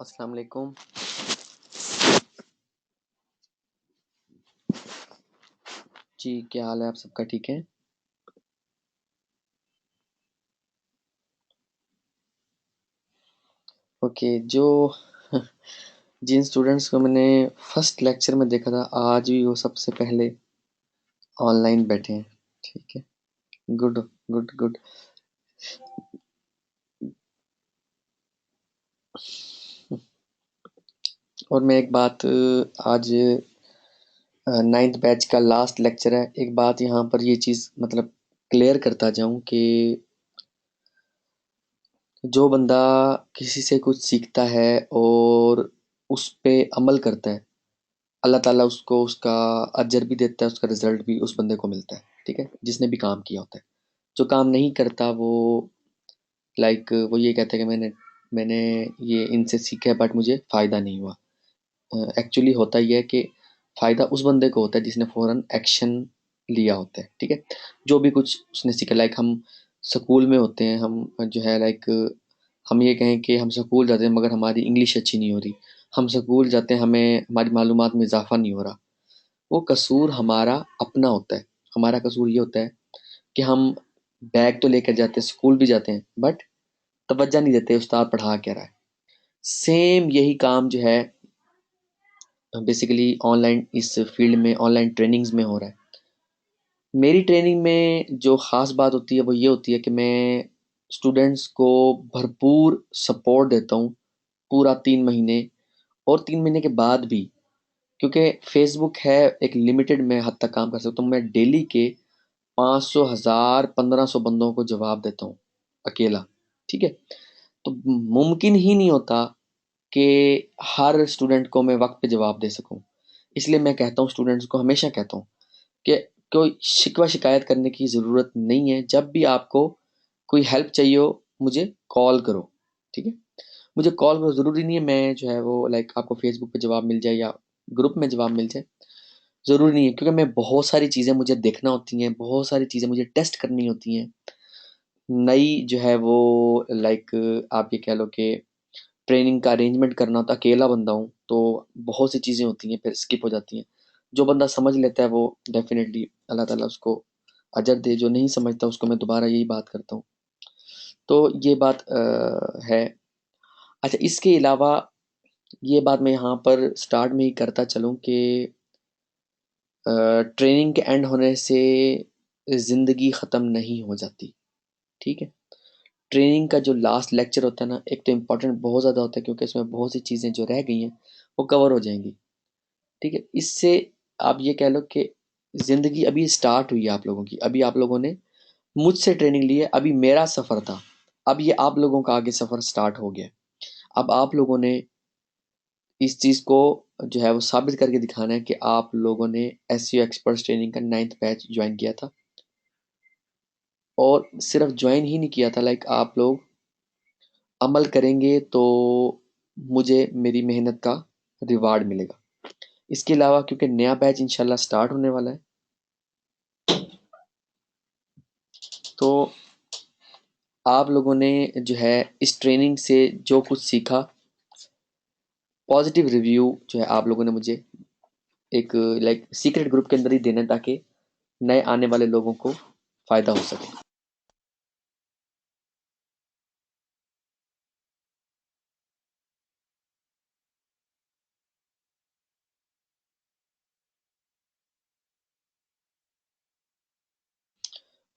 अस्सलाम वालेकुम। जी, क्या हाल है? आप सबका ठीक है? ओके, जो जिन स्टूडेंट्स को मैंने फर्स्ट लेक्चर में देखा था, आज भी वो सबसे पहले ऑनलाइन बैठे हैं। ठीक है, गुड, गुड, गुड। और मैं एक बात आज 9th बैच का लास्ट लेक्चर है। एक बात यहाँ पर ये चीज़ मतलब क्लियर करता जाऊँ कि जो बंदा किसी से कुछ सीखता है और उस पे अमल करता है, अल्लाह ताला उसको उसका अजर भी देता है, उसका रिजल्ट भी उस बंदे को मिलता है। ठीक है, जिसने भी काम किया होता है। जो काम नहीं करता वो वो ये कहता है कि मैंने मैंने ये इनसे सीखा है बट मुझे फ़ायदा नहीं हुआ। एक्चुअली होता ये है कि फ़ायदा उस बंदे को होता है जिसने फ़ौरन एक्शन लिया होता है। ठीक है, जो भी कुछ उसने सीखा, हम स्कूल में होते हैं, हम जो है हम ये कहें कि हम स्कूल जाते हैं मगर हमारी इंग्लिश अच्छी नहीं हो रही। हम स्कूल जाते हैं, हमें हमारी मालूमात में इजाफा नहीं हो रहा। वो कसूर हमारा अपना होता है। हमारा कसूर ये होता है कि हम बैग तो लेकर जाते हैं, स्कूल भी जाते हैं, बट तवज्जो नहीं देते उस्ताद पढ़ा क्या रहा है। सेम यही काम जो है बेसिकली ऑनलाइन इस फील्ड में ऑनलाइन ट्रेनिंग्स में हो रहा है। मेरी ट्रेनिंग में जो ख़ास बात होती है वो ये होती है कि मैं स्टूडेंट्स को भरपूर सपोर्ट देता हूँ पूरा 3 महीने, और 3 महीने के बाद भी, क्योंकि फेसबुक है एक लिमिटेड में हद तक काम कर सकता हूँ। मैं डेली के 500 1000 1500 बंदों को जवाब देता हूँ अकेला। ठीक है, तो मुमकिन ही नहीं होता कि हर स्टूडेंट को मैं वक्त पे जवाब दे सकूं। इसलिए मैं कहता हूँ, स्टूडेंट्स को हमेशा कहता हूँ कि कोई शिकवा शिकायत करने की ज़रूरत नहीं है। जब भी आपको कोई हेल्प चाहिए हो, मुझे कॉल करो। ठीक है, मुझे कॉल करो। ज़रूरी नहीं है मैं जो है वो आपको फेसबुक पे जवाब मिल जाए या ग्रुप में जवाब मिल जाए, ज़रूरी नहीं है, क्योंकि मैं बहुत सारी चीज़ें मुझे देखना होती हैं, बहुत सारी चीज़ें मुझे टेस्ट करनी होती हैं। नई जो है वो आप ये कह लो कि ट्रेनिंग का अरेंजमेंट करना होता है। अकेला बंदा हूँ तो बहुत सी चीज़ें होती हैं, फिर स्किप हो जाती हैं। जो बंदा समझ लेता है वो डेफिनेटली अल्लाह ताला उसको अजर दे, जो नहीं समझता उसको मैं दोबारा यही बात करता हूँ। तो ये बात है। अच्छा, इसके अलावा ये बात मैं यहाँ पर स्टार्ट में ही करता चलूँ कि ट्रेनिंग के एंड होने से ज़िंदगी ख़त्म नहीं हो जाती। ठीक है, ट्रेनिंग का जो लास्ट लेक्चर होता है ना, एक तो इम्पोर्टेंट बहुत ज़्यादा होता है क्योंकि इसमें बहुत सी चीज़ें जो रह गई हैं वो कवर हो जाएंगी। ठीक है, इससे आप ये कह लो कि ज़िंदगी अभी स्टार्ट हुई है आप लोगों की। अभी आप लोगों ने मुझसे ट्रेनिंग ली है, अभी मेरा सफ़र था। अब ये आप लोगों का आगे सफ़र स्टार्ट हो गया। अब आप लोगों ने इस चीज़ को जो है वो साबित करके दिखाना है कि आप लोगों ने एसईओ एक्सपर्ट्स ट्रेनिंग का 9th बैच ज्वाइन किया था, और सिर्फ ज्वाइन ही नहीं किया था, आप लोग अमल करेंगे तो मुझे मेरी मेहनत का रिवार्ड मिलेगा। इसके अलावा क्योंकि नया बैच इंशाल्लाह स्टार्ट होने वाला है, तो आप लोगों ने जो है इस ट्रेनिंग से जो कुछ सीखा, पॉजिटिव रिव्यू जो है आप लोगों ने मुझे एक सीक्रेट ग्रुप के अंदर ही देना है, ताकि नए आने वाले लोगों को फ़ायदा हो सके।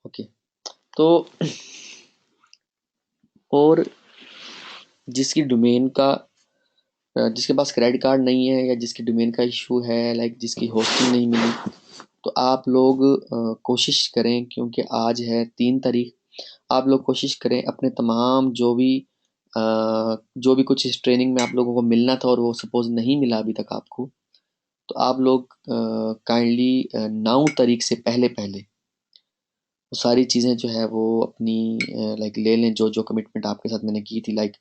ओके, तो और जिसकी डोमेन का जिसके पास क्रेडिट कार्ड नहीं है या जिसकी डोमेन का इशू है, जिसकी होस्टिंग नहीं मिली, तो आप लोग कोशिश करें, क्योंकि आज है 3 तारीख। आप लोग कोशिश करें अपने तमाम जो भी कुछ इस ट्रेनिंग में आप लोगों को मिलना था और वो सपोज नहीं मिला अभी तक आपको, तो आप लोग काइंडली 9 तारीख से पहले पहले वो सारी चीज़ें जो है वो अपनी ले लें, जो जो कमिटमेंट आपके साथ मैंने की थी,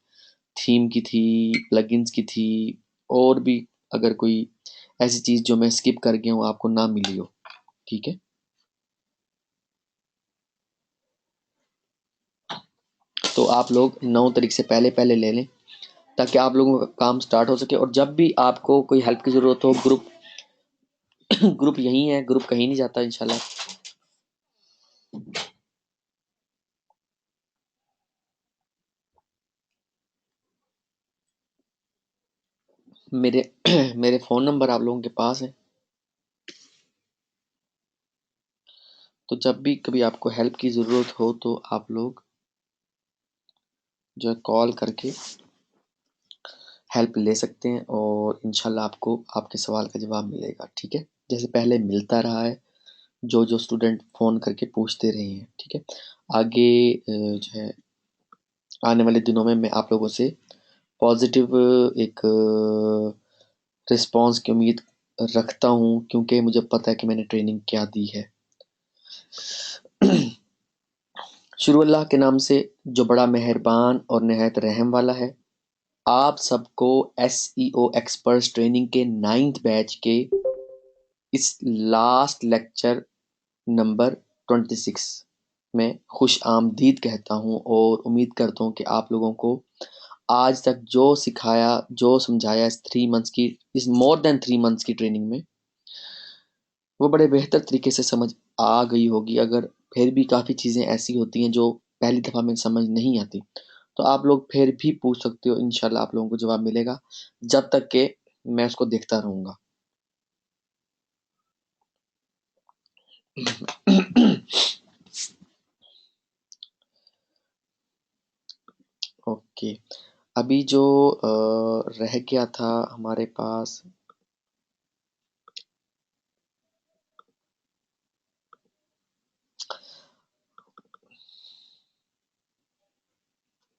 थीम की थी, प्लगइन्स की थी, और भी अगर कोई ऐसी चीज़ जो मैं स्किप कर गया हूँ आपको ना मिली हो। ठीक है, तो आप लोग 9 तारीख से पहले पहले ले लें, ताकि आप लोगों का काम स्टार्ट हो सके। और जब भी आपको कोई हेल्प की ज़रूरत हो, ग्रुप ग्रुप यही है, ग्रुप कहीं नहीं जाता इंशाल्लाह। मेरे मेरे फ़ोन नंबर आप लोगों के पास है, तो जब भी कभी आपको हेल्प की ज़रूरत हो तो आप लोग जो है कॉल करके हेल्प ले सकते हैं, और इंशाल्लाह आपको आपके सवाल का जवाब मिलेगा, ठीक है? जैसे पहले मिलता रहा है, जो स्टूडेंट फ़ोन करके पूछते रहे हैं, ठीक है? आगे जो है आने वाले दिनों में मैं आप लोगों से पॉजिटिव एक रिस्पॉन्स की उम्मीद रखता हूँ, क्योंकि मुझे पता है कि मैंने ट्रेनिंग क्या दी है। शुरू अल्लाह के नाम से जो बड़ा मेहरबान और नहायत रहम वाला है। आप सबको SEO एक्सपर्ट्स ट्रेनिंग के 9th बैच के इस लास्ट लेक्चर नंबर 26 में खुश आमदीद कहता हूँ, और उम्मीद करता हूँ कि आप लोगों को आज तक जो सिखाया, जो समझाया इस मोर देन 3 मंथ्स की ट्रेनिंग में, वो बड़े बेहतर तरीके से समझ आ गई होगी। अगर फिर भी काफ़ी चीज़ें ऐसी होती हैं जो पहली दफ़ा में समझ नहीं आती, तो आप लोग फिर भी पूछ सकते हो, इंशाल्लाह आप लोगों को जवाब मिलेगा, जब तक कि मैं उसको देखता रहूँगा। ओके, अभी जो रह गया था हमारे पास,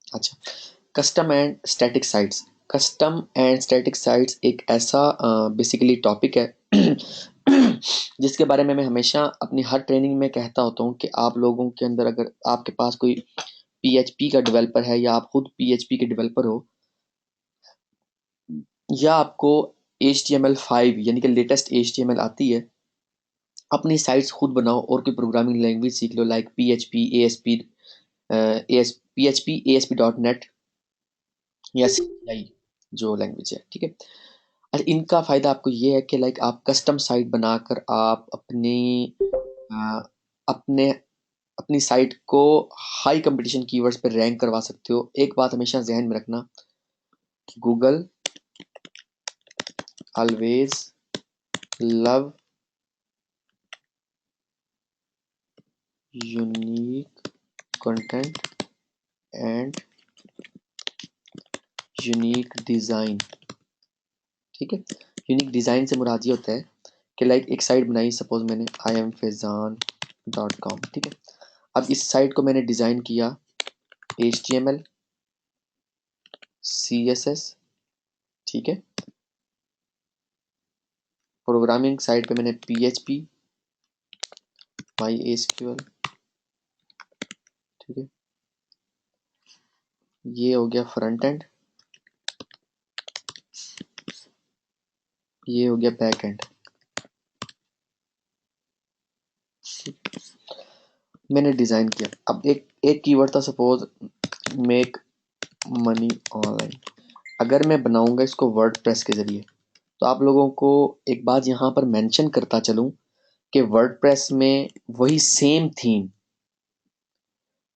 अच्छा, कस्टम एंड स्टैटिक साइट्स एक ऐसा बेसिकली टॉपिक है जिसके बारे में मैं हमेशा अपनी हर ट्रेनिंग में कहता होता हूँ कि आप लोगों के अंदर अगर आपके पास कोई PHP का डेवलपर है, या आप खुद PHP के डेवलपर हो, या आपको HTML5 यानी कि लेटेस्ट HTML आती है, अपनी साइट्स खुद बनाओ और कोई प्रोग्रामिंग लैंग्वेज सीख लो, like PHP ASP PHP ASP.NET या CI जो लैंग्वेज है, ठीक है? अच्छा, इनका फ़ायदा आपको ये है कि लाइक आप कस्टम साइट बनाकर आप अ, अपने अपनी साइट को हाई कंपटीशन कीवर्ड्स पे रैंक करवा सकते हो। एक बात हमेशा ज़हन में रखना कि Google always love unique content and unique design, ठीक है? यूनिक डिज़ाइन से मुराद ये होता है कि लाइक एक साइट बनाई, सपोज़ मैंने iamfezan.com, ठीक है? अब इस साइट को मैंने डिज़ाइन किया HTML, CSS, ठीक है? प्रोग्रामिंग साइड पे मैंने PHP, MySQL, ठीक है? ये हो गया फ्रंट एंड, ये हो गया बैक एंड। मैंने डिज़ाइन किया। अब एक एक कीवर्ड था, सपोज मेक मनी ऑनलाइन। अगर मैं बनाऊंगा इसको वर्डप्रेस के ज़रिए, तो आप लोगों को एक बात यहाँ पर मेंशन करता चलूँ कि वर्डप्रेस में वही सेम थीम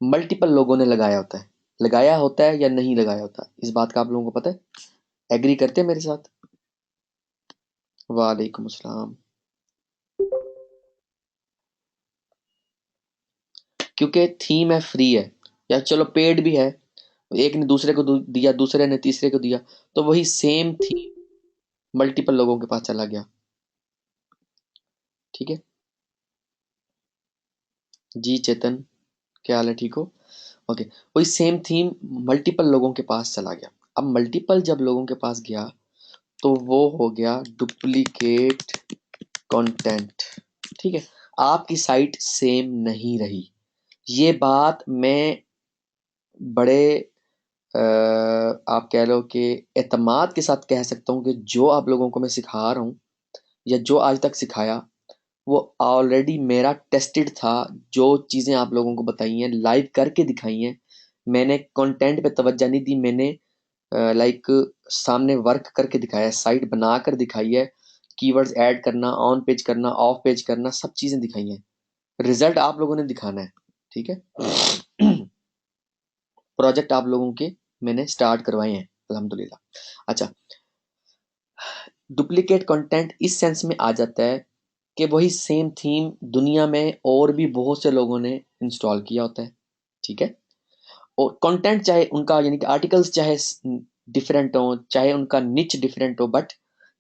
मल्टीपल लोगों ने लगाया होता है या नहीं लगाया होता, इस बात का आप लोगों को पता है? एग्री करते हैं मेरे साथ? वालेकुम अस्सलाम। क्योंकि थीम है, फ्री है, या चलो पेड भी है, एक ने दूसरे को दिया, दूसरे ने तीसरे को दिया, तो वही सेम थीम मल्टीपल लोगों के पास चला गया, ठीक है? जी चेतन, क्या हाल है, ठीक हो? ओके, वही सेम थीम मल्टीपल लोगों के पास चला गया। अब मल्टीपल जब लोगों के पास गया, तो वो हो गया डुप्लीकेट कंटेंट, ठीक है? आपकी साइट सेम नहीं रही। ये बात मैं बड़े आप कह लो कि एतमाद के साथ कह सकता हूँ कि जो आप लोगों को मैं सिखा रहा हूँ, या जो आज तक सिखाया, वो ऑलरेडी मेरा टेस्टेड था। जो चीज़ें आप लोगों को बताई हैं, लाइव करके दिखाई हैं, मैंने कंटेंट पे तवज्जो नहीं दी, मैंने लाइक सामने वर्क करके दिखाया है, साइट बनाकर दिखाई है, कीवर्ड्स ऐड करना, ऑन पेज करना, ऑफ पेज करना, सब चीजें दिखाई हैं। रिजल्ट आप लोगों ने दिखाना है, ठीक है। प्रोजेक्ट आप लोगों के मैंने स्टार्ट करवाए हैं अल्हम्दुलिल्लाह। अच्छा, डुप्लीकेट कंटेंट इस सेंस में आ जाता है कि वही सेम थीम दुनिया में और भी बहुत से लोगों ने इंस्टॉल किया होता है, ठीक है। और कंटेंट चाहे उनका यानी कि आर्टिकल्स चाहे डिफरेंट हो, चाहे उनका निच डिफरेंट हो, बट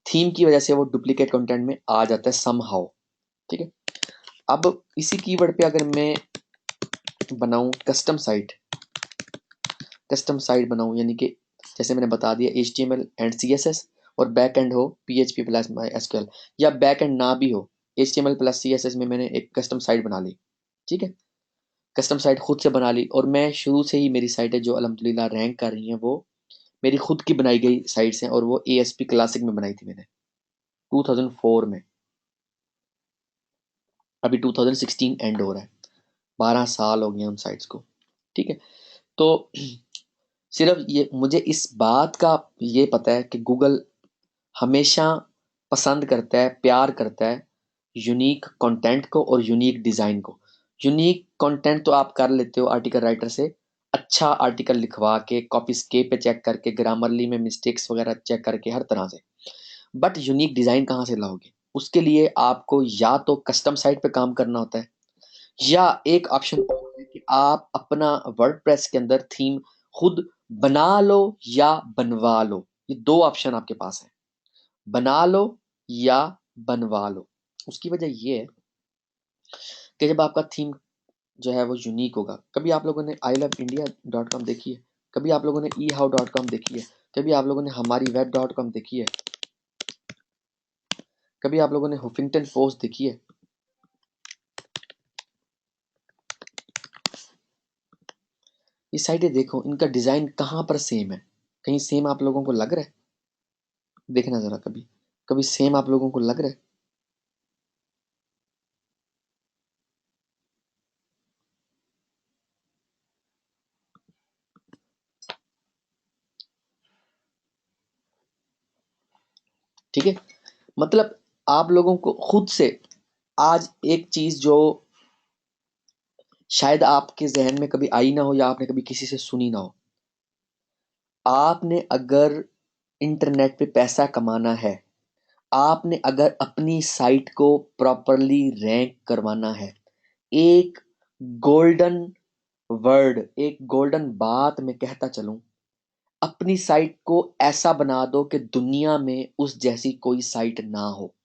थीम की वजह से वो डुप्लीकेट कंटेंट में आ जाता है समहाउ, ठीक है। अब इसी कीवर्ड पे अगर मैं बनाऊं कस्टम साइट बनाऊं, यानी कि जैसे मैंने बता दिया HTML एंड CSS, और बैक एंड हो PHP प्लस MySQL, या बैक एंड ना भी हो, HTML प्लस CSS में मैंने एक कस्टम साइट बना ली, ठीक है। कस्टम साइट खुद से बना ली, और मैं शुरू से ही मेरी साइट है जो अल्हम्दुलिल्लाह रैंक कर रही हैं, वो मेरी खुद की बनाई गई साइट्स हैं, और वो ASP क्लासिक में बनाई थी मैंने 2004 में। अभी 2016 एंड हो रहा है, 12 साल हो गए उन साइट्स को, ठीक है। तो सिर्फ ये मुझे इस बात का ये पता है कि गूगल हमेशा पसंद करता है, प्यार करता है यूनिक कंटेंट को और यूनिक डिज़ाइन को। यूनिक कंटेंट तो आप कर लेते हो आर्टिकल राइटर से, अच्छा आर्टिकल लिखवा के, कॉपी स्केप पे चेक करके, ग्रामरली में मिस्टेक्स वगैरह चेक करके, हर तरह से। बट यूनिक डिज़ाइन कहाँ से लाओगे? उसके लिए आपको या तो कस्टम साइट पे काम करना होता है, या एक ऑप्शन और है कि आप अपना वर्डप्रेस के अंदर थीम खुद बना लो या बनवा लो। ये दो ऑप्शन आपके पास है, बना लो या बनवा लो। उसकी वजह ये है कि जब आपका थीम जो है वो यूनिक होगा, कभी आप लोगों ने iloveindia.com देखी है, कभी आप लोगों ने ehow.com देखी है, कभी आप लोगों ने हमारी web.com देखी है, कभी आप लोगों ने हुफिंगटन पोस्ट देखी है? ये साइटें देखो, इनका डिजाइन कहाँ पर सेम है? कहीं सेम आप लोगों को लग रहा है? देखना जरा, कभी कभी सेम आप लोगों को लग रहा है? ठीक है, मतलब आप लोगों को खुद से आज एक चीज जो शायद आपके जहन में कभी आई ना हो, या आपने कभी किसी से सुनी ना हो, आपने अगर इंटरनेट पे पैसा कमाना है, आपने अगर अपनी साइट को प्रॉपरली रैंक करवाना है, एक गोल्डन वर्ड, एक गोल्डन बात मैं कहता चलूं, अपनी साइट को ऐसा बना दो कि दुनिया में उस जैसी कोई साइट ना हो।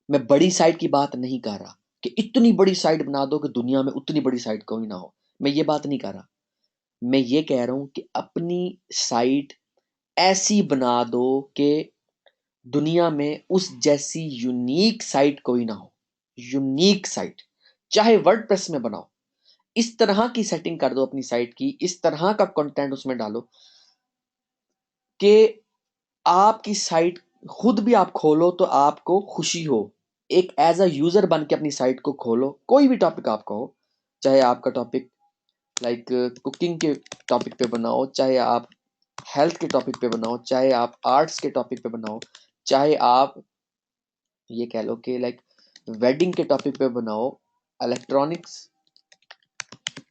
मैं बड़ी साइट की बात नहीं कर रहा कि इतनी बड़ी साइट बना दो कि दुनिया में उतनी बड़ी साइट कोई ना हो, मैं ये बात नहीं कर रहा। मैं ये कह रहा हूं कि अपनी साइट ऐसी बना दो कि दुनिया में उस जैसी यूनिक साइट कोई ना हो। यूनिक साइट, चाहे वर्डप्रेस में बनाओ, इस तरह की सेटिंग कर दो अपनी साइट की, इस तरह का कंटेंट उसमें डालो कि आपकी साइट खुद भी आप खोलो तो आपको खुशी हो। एक एज अ यूजर बन के अपनी साइट को खोलो, कोई भी टॉपिक आपका हो, चाहे आपका टॉपिक लाइक कुकिंग के टॉपिक पे बनाओ, चाहे आप हेल्थ के टॉपिक पे बनाओ, चाहे आप आर्ट्स के टॉपिक पे बनाओ, चाहे आप ये कह लो कि लाइक वेडिंग के टॉपिक पे बनाओ, इलेक्ट्रॉनिक्स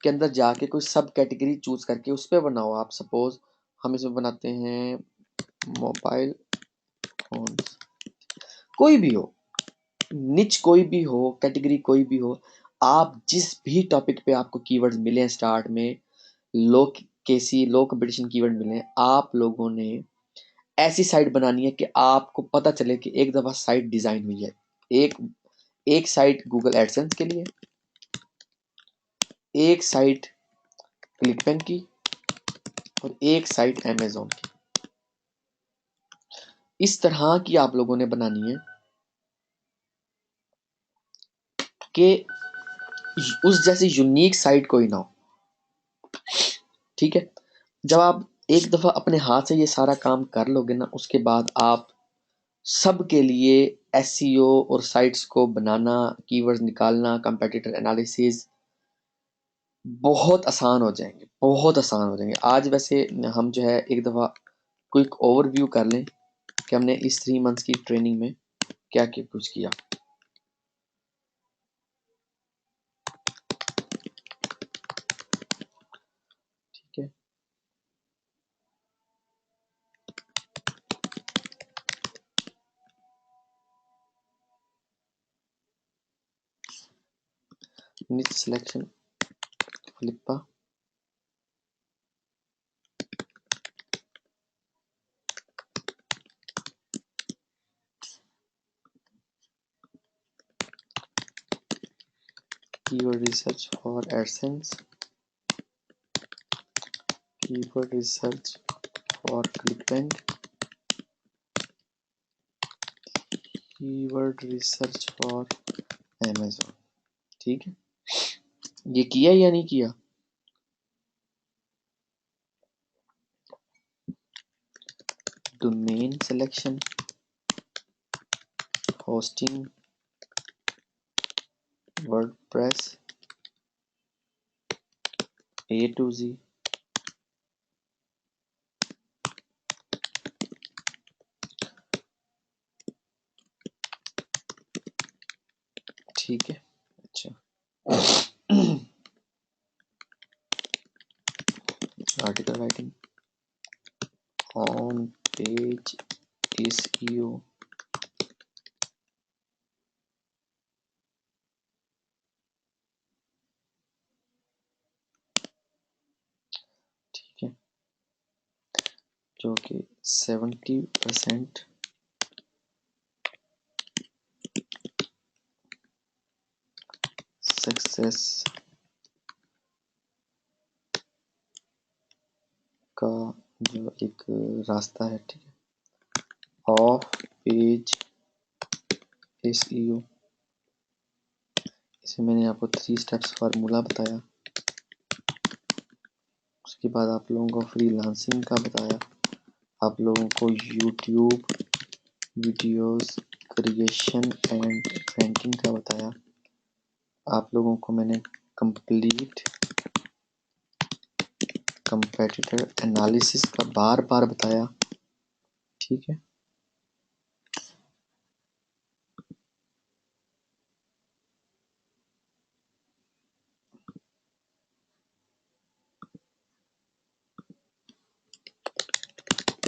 के अंदर जाके कोई सब कैटेगरी चूज करके उस पर बनाओ। आप सपोज हम इसमें बनाते हैं मोबाइल फोन्स, कोई भी हो, निच कोई भी हो, कैटेगरी कोई भी हो, आप जिस भी टॉपिक पे आपको कीवर्ड्स मिले हैं स्टार्ट में, लो कंपटीशन कीवर्ड मिले हैं, आप लोगों ने ऐसी साइट बनानी है कि आपको पता चले कि एक दफा साइट डिजाइन हुई है। एक एक साइट गूगल एडसेंस के लिए, एक साइट क्लिकपेन की, और एक साइट अमेजोन की। इस तरह की आप लोगों ने बनानी है कि उस जैसी यूनिक साइट कोई ना हो, ठीक है। जब आप एक दफा अपने हाथ से ये सारा काम कर लोगे ना, उसके बाद आप सबके लिए एसईओ और साइट्स को बनाना, कीवर्ड्स निकालना, कंपेटिटर एनालिसिस, बहुत आसान हो जाएंगे, बहुत आसान हो जाएंगे। आज वैसे हम जो है एक दफ़ा क्विक ओवरव्यू कर लें कि हमने इस 3 मंथ्स की ट्रेनिंग में क्या क्या कुछ किया। ठीक है, niche selection, Flippa, keyword research for AdSense, keyword research for ClickBank, keyword research for Amazon। ठीक है, ये किया या नहीं किया? Domain selection, hosting, WordPress, A to Z, ठीक है। अच्छा, article writing, on page SEO, ठीक है, जो कि 70% सक्सेस का जो एक रास्ता है, ठीक है। ऑफ पेज SEO, इसमें मैंने आपको 3 स्टेप्स फार्मूला बताया। उसके बाद आप लोगों को फ्रीलांसिंग का बताया, आप लोगों को YouTube videos creation and ranking का बताया, आप लोगों को मैंने कंप्लीट कंपेटिटर एनालिसिस का बार बार बताया। ठीक है,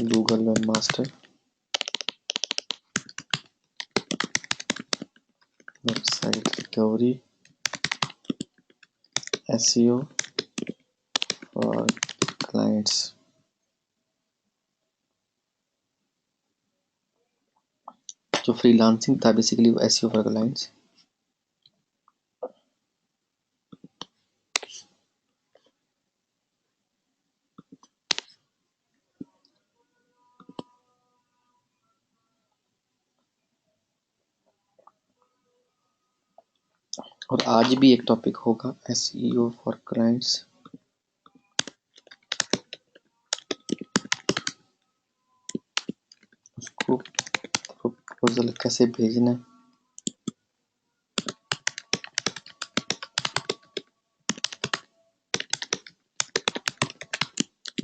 Google web master, website recovery, SEO for clients. जो फ्रीलांसिंग था बेसिकली वो SEO फॉर क्लाइंट्स। और आज भी एक टॉपिक होगा SEO फॉर क्लाइंट्स। उसको प्रपोजल कैसे भेजना है,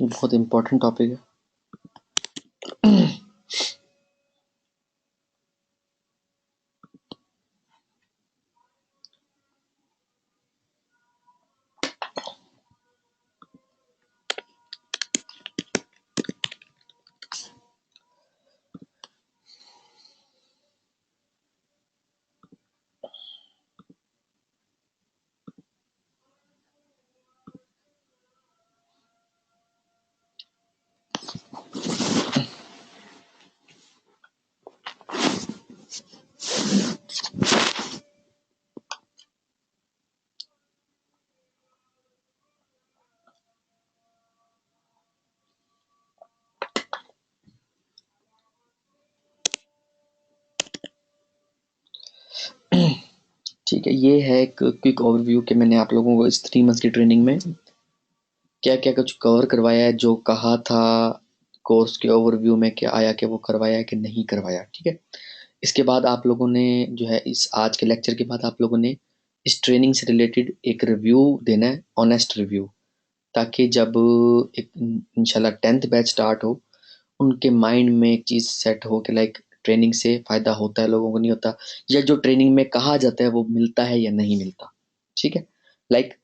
ये बहुत इंपॉर्टेंट टॉपिक है। ठीक है, ये है एक क्विक ओवरव्यू कि मैंने आप लोगों को इस 3 मंथ्स की ट्रेनिंग में क्या क्या कुछ कवर करवाया है, जो कहा था कोर्स के ओवरव्यू में क्या आया कि वो करवाया है कि नहीं करवाया। ठीक है, इसके बाद आप लोगों ने जो है इस आज के लेक्चर के बाद आप लोगों ने इस ट्रेनिंग से रिलेटेड एक रिव्यू देना है, ऑनेस्ट रिव्यू, ताकि जब एक इंशाल्लाह 10th बैच स्टार्ट हो, उनके माइंड में एक चीज़ सेट हो कि लाइक ट्रेनिंग से फ़ायदा होता है, लोगों को नहीं होता, या जो ट्रेनिंग में कहा जाता है वो मिलता है या नहीं मिलता। ठीक है, like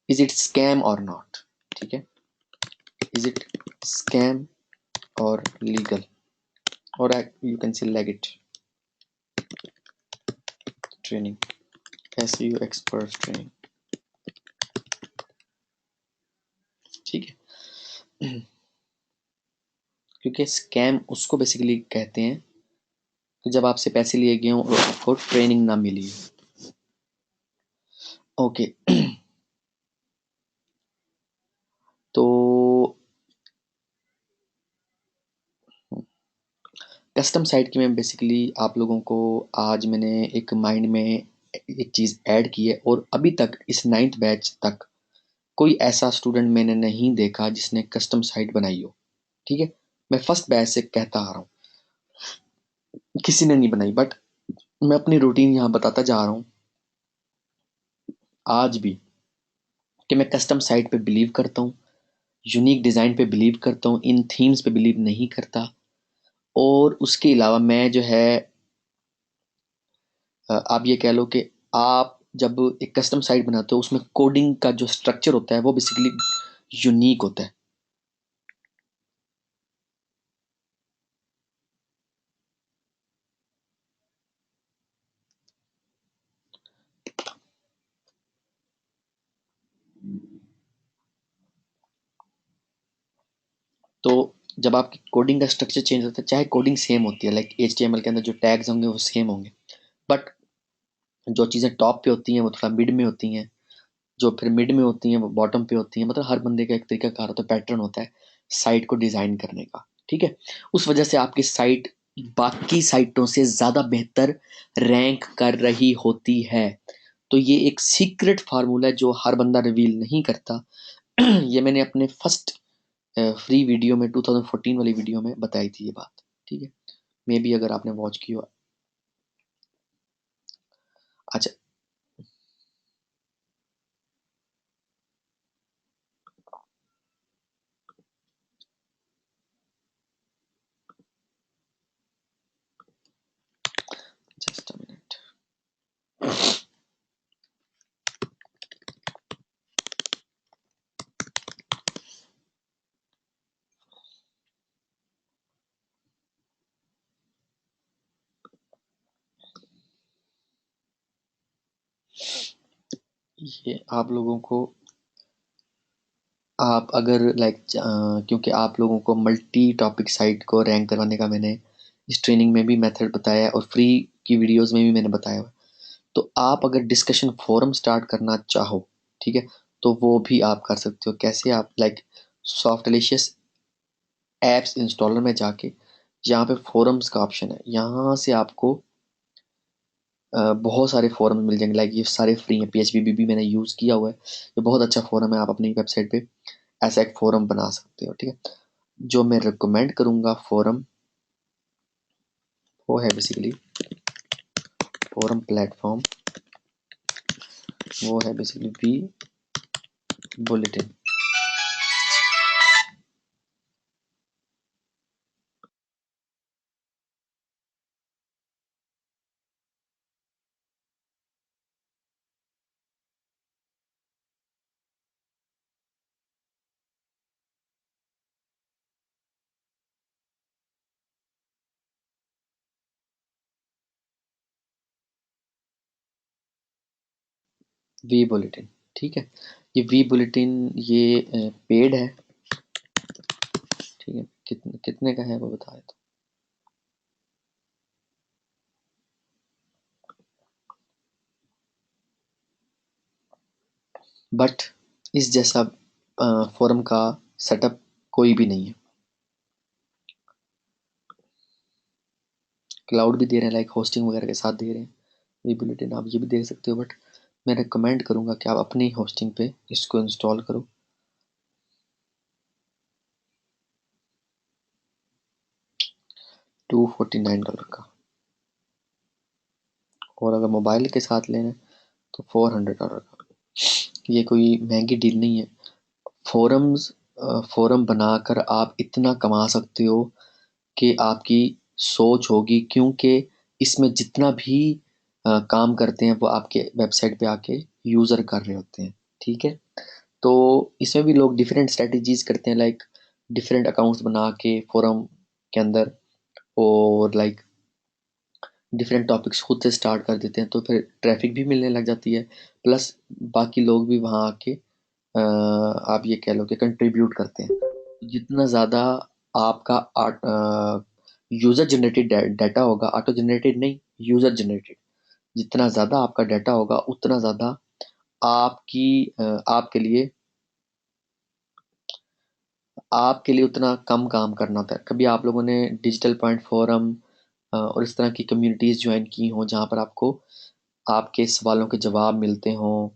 is it scam or not. ठीक है, is it scam or legal, और you can say legit training, SEO expert training. ठीक है, क्योंकि स्कैम उसको बेसिकली कहते हैं कि जब आपसे पैसे लिए गए हों और आपको ट्रेनिंग ना मिली। ओके, तो कस्टम साइट की मैं बेसिकली आप लोगों को आज मैंने एक माइंड में एक चीज़ ऐड की है, और अभी तक इस 9th बैच तक कोई ऐसा स्टूडेंट मैंने नहीं देखा जिसने कस्टम साइट बनाई हो। ठीक है, मैं फर्स्ट बैच से कहता आ रहा हूँ, किसी ने नहीं बनाई, बट मैं अपनी रूटीन यहाँ बताता जा रहा हूँ आज भी, कि मैं कस्टम साइट पे बिलीव करता हूँ, यूनिक डिज़ाइन पे बिलीव करता हूँ, इन थीम्स पे बिलीव नहीं करता। और उसके अलावा मैं जो है आप ये कह लो कि आप जब एक कस्टम साइट बनाते हो उसमें कोडिंग का जो स्ट्रक्चर होता है वो बेसिकली यूनिक होता है। तो जब आपकी कोडिंग का स्ट्रक्चर चेंज होता है, चाहे कोडिंग सेम होती है, लाइक HTML के अंदर जो टैग्स होंगे वो सेम होंगे, बट जो चीज़ें टॉप पे होती हैं वो थोड़ा मिड में होती हैं, जो फिर मिड में होती हैं वो बॉटम पे होती हैं। मतलब हर बंदे का एक तरीका कार होता है, पैटर्न होता है साइट को डिज़ाइन करने का। ठीक है, उस वजह से आपकी साइट बाकी साइटों से ज़्यादा बेहतर रैंक कर रही होती है। तो ये एक सीक्रेट फार्मूला है जो हर बंदा रिवील नहीं करता। ये मैंने अपने फर्स्ट फ्री वीडियो में 2014 वाली वीडियो में बताई थी ये बात। ठीक है, मे बी अगर आपने वॉच की हो। अच्छा, जस्ट अ मिनट। ये आप लोगों को, आप अगर लाइक क्योंकि आप लोगों को मल्टी टॉपिक साइट को रैंक करवाने का मैंने इस ट्रेनिंग में भी मेथड बताया है, और फ्री की वीडियोस में भी मैंने बताया हुआ है। तो आप अगर डिस्कशन फोरम स्टार्ट करना चाहो, ठीक है, तो वो भी आप कर सकते हो। कैसे? आप लाइक सॉफ्टलिशियस एप्स इंस्टॉलर में जाके यहाँ पे फोरम्स का ऑप्शन है, यहाँ से आपको बहुत सारे फोरम मिल जाएंगे। लाइक ये सारे फ्री हैं, PHP भी मैंने यूज़ किया हुआ है, ये बहुत अच्छा फोरम है। आप अपनी वेबसाइट पे ऐसा एक फोरम बना सकते हो। ठीक है, जो मैं रिकमेंड करूँगा फोरम, वो है बेसिकली फोरम प्लेटफॉर्म, वो है basically V bulletin. V bulletin, ठीक है, ये वी बुलेटिन ये पेड है। ठीक है, कितने कितने का है वो बताए तो। बट इस जैसा फोरम का सेटअप कोई भी नहीं है। क्लाउड भी दे रहे हैं, लाइक होस्टिंग वगैरह के साथ दे रहे हैं। वी बुलेटिन आप ये भी देख सकते हो, बट मैं रिकमेंड करूँगा कि आप अपनी होस्टिंग पे इसको इंस्टॉल करो। $249 का। और अगर मोबाइल के साथ लेना है तो $400 का, ये कोई महंगी डील नहीं है। फोरम्स फोरम बनाकर आप इतना कमा सकते हो कि आपकी सोच होगी, क्योंकि इसमें जितना भी काम करते हैं वो आपके वेबसाइट पे आके यूज़र कर रहे होते हैं, ठीक है। तो इसमें भी लोग डिफरेंट स्ट्रेटजीज करते हैं, लाइक डिफरेंट अकाउंट्स बना के फोरम के अंदर, और लाइक डिफरेंट टॉपिक्स खुद से स्टार्ट कर देते हैं, तो फिर ट्रैफिक भी मिलने लग जाती है, प्लस बाकी लोग भी वहाँ आके आप ये कह लो कि कंट्रीब्यूट करते हैं। जितना ज़्यादा आपका यूज़र जनरेटेड डाटा होगा, ऑटो जनरेटेड नहीं, यूज़र जनरेटेड, जितना ज़्यादा आपका डाटा होगा उतना ज़्यादा आपकी आपके लिए उतना कम काम करना होता है। कभी आप लोगों ने डिजिटल पॉइंट फोरम और इस तरह की कम्युनिटीज़ ज्वाइन की हों जहाँ पर आपको आपके सवालों के जवाब मिलते हों,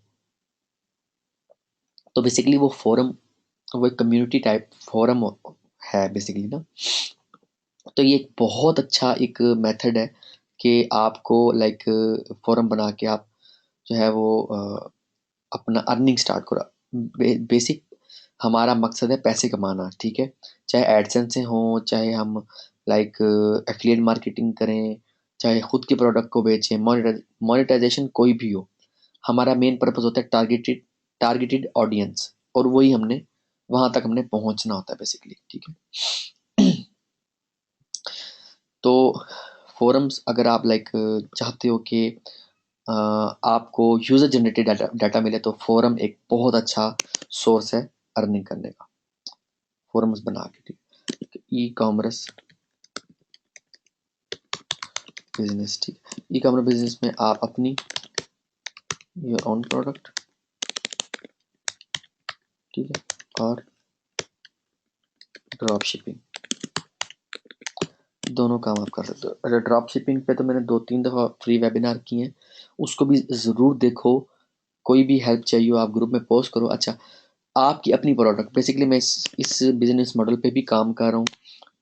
तो बेसिकली वो फोरम, वो एक कम्युनिटी टाइप फोरम है बेसिकली ना। तो ये एक बहुत अच्छा एक मेथड है कि आपको लाइक फोरम बना के आप जो है वो अपना अर्निंग स्टार्ट करो। बेसिक हमारा मकसद है पैसे कमाना, ठीक है। चाहे एडसेंस से हो, चाहे हम लाइक एफिलिएट मार्केटिंग करें, चाहे खुद के प्रोडक्ट को बेचें, मोनेटाइजेशन कोई भी हो, हमारा मेन पर्पस होता है टारगेटेड टारगेटेड ऑडियंस, और वही हमने वहां तक हमने पहुंचना होता है बेसिकली, ठीक है। तो फोरम्स अगर आप लाइक चाहते हो कि आपको यूजर जनरेटेड डाटा मिले, तो फोरम एक बहुत अच्छा सोर्स है अर्निंग करने का, फोरम्स बना के, ठीक है। ई कॉमर्स बिजनेस, ठीक है। ई कॉमर्स बिजनेस में आप अपनी योर ओन प्रोडक्ट, ठीक है, और ड्रॉप शिपिंग, दोनों काम आप कर सकते हो। अच्छा, ड्रॉप शिपिंग पे तो मैंने 2-3 दफ़ा फ्री वेबिनार किए हैं, उसको भी ज़रूर देखो। कोई भी हेल्प चाहिए हो आप ग्रुप में पोस्ट करो। अच्छा, आपकी अपनी प्रोडक्ट, बेसिकली मैं इस बिजनेस मॉडल पे भी काम कर रहा हूँ,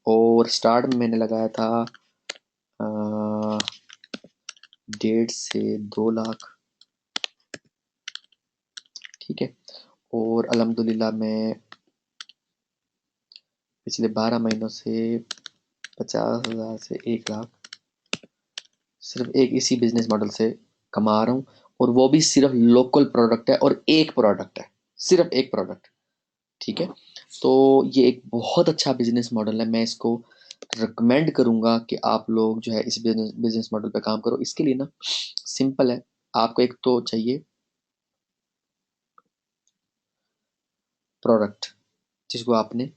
और स्टार्ट में मैंने लगाया था 1.5 से 2 लाख, ठीक है। और अल्हम्दुलिल्लाह मैं पिछले 12 महीनों से 50,000 से 1 लाख सिर्फ एक इसी बिजनेस मॉडल से कमा रहा हूँ, और वो भी सिर्फ लोकल प्रोडक्ट है, और एक प्रोडक्ट है, सिर्फ एक प्रोडक्ट, ठीक है। तो ये एक बहुत अच्छा बिजनेस मॉडल है, मैं इसको रिकमेंड करूंगा कि आप लोग जो है इस बिजनेस मॉडल पे काम करो। इसके लिए ना सिंपल है, आपको एक तो चाहिए प्रोडक्ट जिसको आपने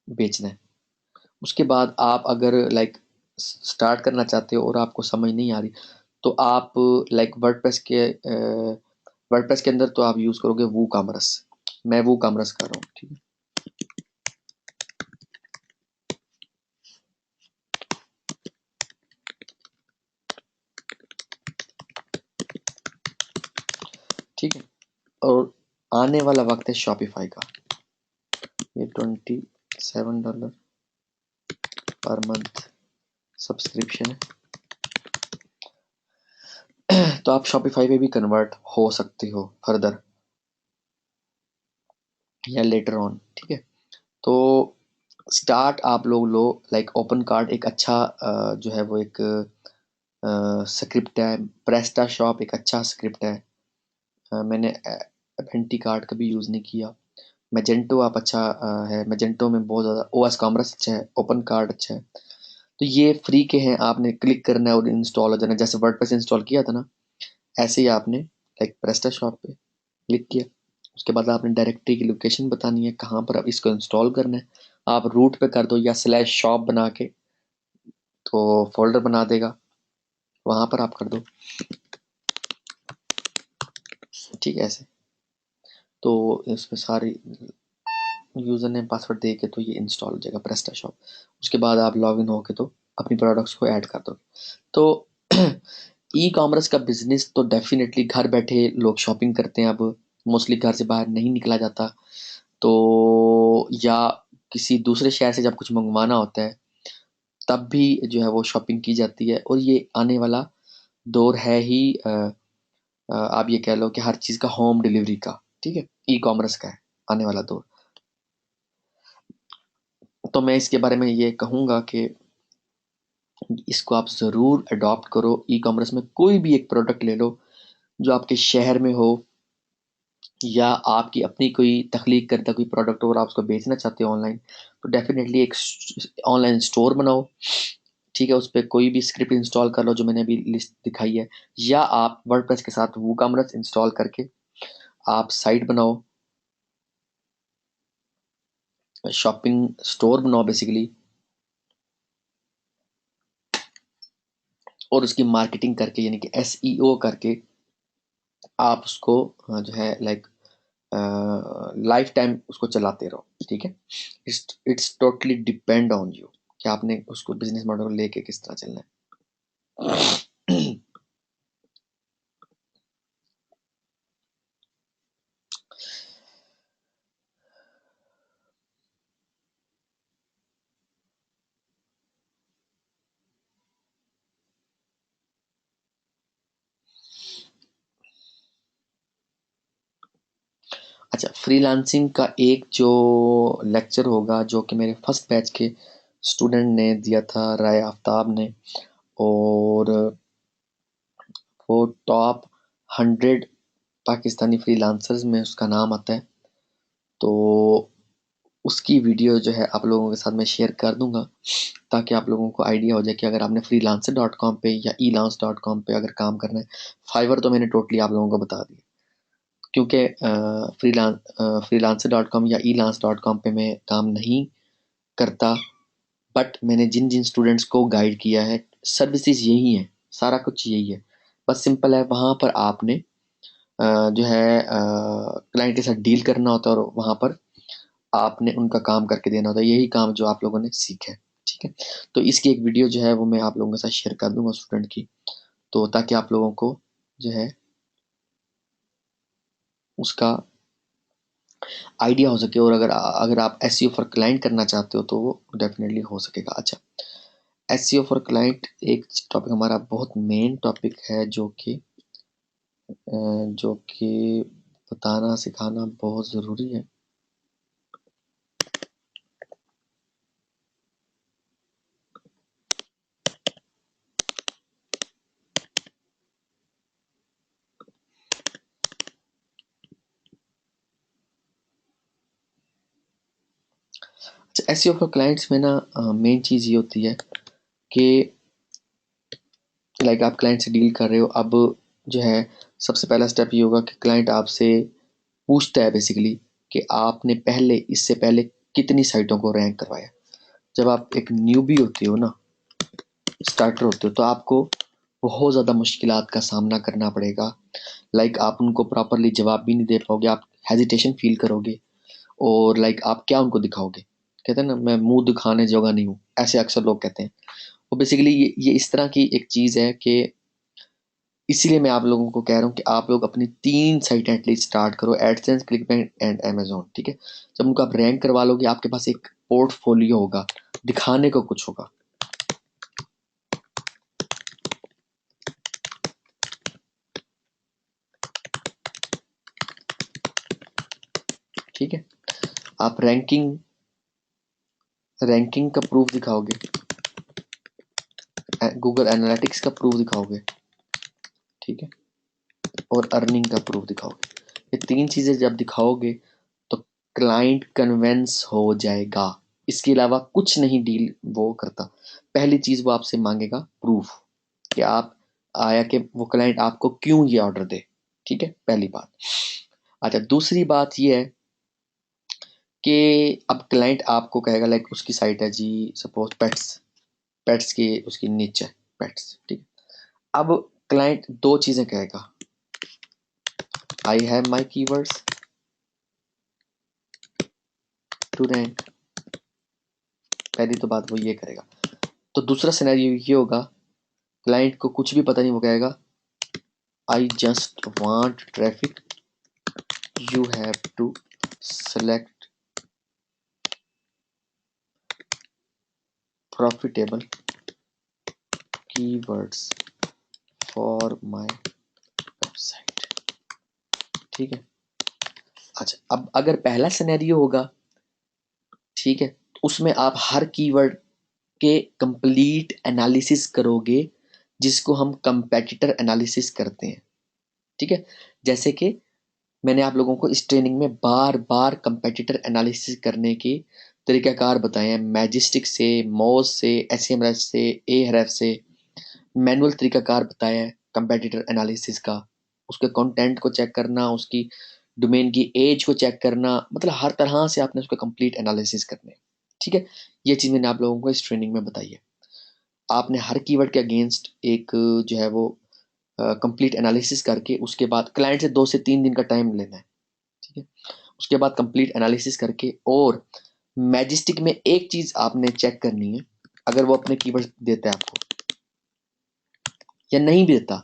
बेचना है। उसके बाद आप अगर लाइक स्टार्ट करना चाहते हो और आपको समझ नहीं आ रही, तो आप लाइक वर्डप्रेस के अंदर तो आप यूज करोगे वू कॉमर्स। मैं वू कॉमर्स कर रहा हूँ, ठीक है। ठीक है, और आने वाला वक्त है शॉपिफाई का। ये $27 पर मंथ सब्सक्रिप्शन है। तो आप शॉपिफाई पे भी कन्वर्ट हो सकते हो फर्दर या लेटर ऑन, ठीक है। तो स्टार्ट आप लोग लो, लाइक ओपन कार्ड एक अच्छा जो है वो एक स्क्रिप्ट है, प्रेस्टा शॉप एक अच्छा स्क्रिप्ट है। मैंने एवेंटी कार्ड कभी यूज़ नहीं किया। मैजेंटो आप अच्छा है, मैजेंटो में बहुत ज़्यादा ओएस कॉमर्स अच्छा है, ओपन कार्ड अच्छा है। तो ये फ्री के हैं, आपने क्लिक करना है और इंस्टॉल हो जाना है। जैसे वर्डप्रेस इंस्टॉल किया था ना, ऐसे ही आपने लाइक प्रेस्टा शॉप पे क्लिक किया, उसके बाद आपने डायरेक्टरी की लोकेशन बतानी है कहाँ पर आप इसको इंस्टॉल करना है। आप रूट पे कर दो या स्लैश शॉप बना के, तो फोल्डर बना देगा, वहां पर आप कर दो, ठीक है ऐसे। तो इसमें सारी यूज़र नेम पासवर्ड दे के तो ये इंस्टॉल हो जाएगा प्रेस्टा शॉप। उसके बाद आप लॉग इन होके तो अपनी प्रोडक्ट्स को ऐड कर दो। तो ई कॉमर्स का बिजनेस तो डेफिनेटली घर बैठे लोग शॉपिंग करते हैं अब, मोस्टली घर से बाहर नहीं निकला जाता, तो या किसी दूसरे शहर से जब कुछ मंगवाना होता है तब भी जो है वो शॉपिंग की जाती है। और ये आने वाला दौर है ही आप ये कह लो कि हर चीज़ का होम डिलीवरी का, ठीक है, ई कॉमर्स का है आने वाला दौर। तो मैं इसके बारे में ये कहूँगा कि इसको आप ज़रूर अडॉप्ट करो। ई कॉमर्स में कोई भी एक प्रोडक्ट ले लो जो आपके शहर में हो, या आपकी अपनी कोई तख्लीक करता कोई प्रोडक्ट हो और आप उसको बेचना चाहते हो ऑनलाइन, तो डेफिनेटली एक ऑनलाइन स्टोर बनाओ, ठीक है। उस पर कोई भी स्क्रिप्ट इंस्टॉल कर लो जो मैंने अभी लिस्ट दिखाई है, या आप वर्डप्रेस के साथ वूकॉमर्स इंस्टॉल करके आप साइट बनाओ, शॉपिंग स्टोर बनाओ बेसिकली, और उसकी मार्केटिंग करके यानी कि एसईओ करके आप उसको जो है लाइक लाइफ टाइम उसको चलाते रहो, ठीक है। It's totally depend on you कि आपने उसको बिजनेस मॉडल को लेके किस तरह चलना है। अच्छा, फ्रीलांसिंग का एक जो लेक्चर होगा जो कि मेरे फर्स्ट बैच के स्टूडेंट ने दिया था, राय आफ्ताब ने, और वो टॉप 100 पाकिस्तानी फ्रीलांसर्स में उसका नाम आता है। तो उसकी वीडियो जो है आप लोगों के साथ मैं शेयर कर दूंगा, ताकि आप लोगों को आइडिया हो जाए कि अगर आपने freelancer.com पे या elance.com पे अगर काम करना है। फाइवर तो मैंने टोटली आप लोगों को बता दिया, क्योंकि फ्रीलांसर.com या elance.com पे मैं काम नहीं करता। बट मैंने जिन जिन स्टूडेंट्स को गाइड किया है, सर्विसेज यही है, सारा कुछ यही है। बस सिंपल है, वहाँ पर आपने जो है क्लाइंट के साथ डील करना होता है, और वहाँ पर आपने उनका काम करके देना होता है। यही काम जो आप लोगों ने सीखा है, ठीक है। तो इसकी एक वीडियो जो है वो मैं आप लोगों के साथ शेयर कर दूंगा स्टूडेंट की, तो ताकि आप लोगों को जो है उसका आइडिया हो सके, और अगर अगर आप एसईओ फॉर क्लाइंट करना चाहते हो तो वो डेफिनेटली हो सकेगा। अच्छा, एसईओ फॉर क्लाइंट एक टॉपिक हमारा बहुत मेन टॉपिक है, जो कि बताना सिखाना बहुत ज़रूरी है। अच्छा, एसईओ फॉर क्लाइंट्स में ना मेन चीज़ ये होती है कि लाइक आप क्लाइंट से डील कर रहे हो। अब जो है सबसे पहला स्टेप ये होगा कि क्लाइंट आपसे पूछता है बेसिकली कि आपने पहले इससे पहले कितनी साइटों को रैंक करवाया। जब आप एक न्यूबी होते हो ना, स्टार्टर होते हो, तो आपको बहुत ज़्यादा मुश्किलात का सामना करना पड़ेगा। लाइक आप उनको प्रॉपरली जवाब भी नहीं दे पाओगे, आप हेजिटेशन फील करोगे, और लाइक आप क्या उनको दिखाओगे। कहते हैं ना, मैं मुंह दिखाने जोगा नहीं हूँ, ऐसे अक्सर लोग कहते हैं। वो बेसिकली ये इस तरह की एक चीज़ है कि इसीलिए मैं आप लोगों को कह रहा हूँ कि आप लोग अपनी 3 साइट एटलीस्ट स्टार्ट करो, एडसेंस, क्लिकबैंक एंड अमेज़न, ठीक है। जब उनको आप रैंक करवा लोगे, आपके पास एक पोर्टफोलियो होगा, दिखाने को कुछ होगा, ठीक है। आप रैंकिंग रैंकिंग का प्रूफ दिखाओगे, गूगल एनालिटिक्स का प्रूफ दिखाओगे, ठीक है, और अर्निंग का प्रूफ दिखाओगे। ये 3 चीज़ें जब दिखाओगे तो क्लाइंट कन्विंस हो जाएगा। इसके अलावा कुछ नहीं डील वो करता। पहली चीज़ वो आपसे मांगेगा प्रूफ, कि आप आया कि वो क्लाइंट आपको क्यों ये ऑर्डर दे, ठीक है, पहली बात। अच्छा, दूसरी बात ये है कि अब क्लाइंट आपको कहेगा, लाइक उसकी साइट है जी, सपोज पेट्स, पेट्स की उसकी नीचे पेट्स, ठीक है। अब क्लाइंट दो चीज़ें कहेगा, I have my keywords to rank, पहली तो बात वो ये करेगा। तो दूसरा सिनेरियो ये होगा, क्लाइंट को कुछ भी पता नहीं, वो कहेगा I just want traffic, you have to select profitable keywords for my website. ठीक है। अच्छा, अब अगर पहला सिनेरियो होगा, ठीक है, तो उसमें आप हर कीवर्ड के कंप्लीट एनालिसिस करोगे, जिसको हम कंपेटिटर एनालिसिस करते हैं। ठीक है, जैसे कि मैंने आप लोगों को इस ट्रेनिंग में बार बार कंपेटिटर एनालिसिस करने के तरीकाकार बताए हैं, मैजिस्टिक से, मोज से, एसएमएस से, एहरएफ से, मैनुअल तरीकाकार बताया है कंपेटिटर एनालिसिस का। उसके कंटेंट को चेक करना, उसकी डोमेन की एज को चेक करना, मतलब हर तरह से आपने उसका कंप्लीट एनालिसिस करना है। ठीक है, ये चीज़ मैंने आप लोगों को इस ट्रेनिंग में बताई है। आपने हर कीवर्ड के अगेंस्ट एक जो है वो कंप्लीट एनालिसिस करके उसके बाद क्लाइंट से 2 से 3 दिन का टाइम लेना है। ठीक है, उसके बाद कंप्लीट एनालिसिस करके, और मैजिस्टिक में एक चीज आपने चेक करनी है, अगर वो अपने कीवर्ड देता है आपको या नहीं भी देता,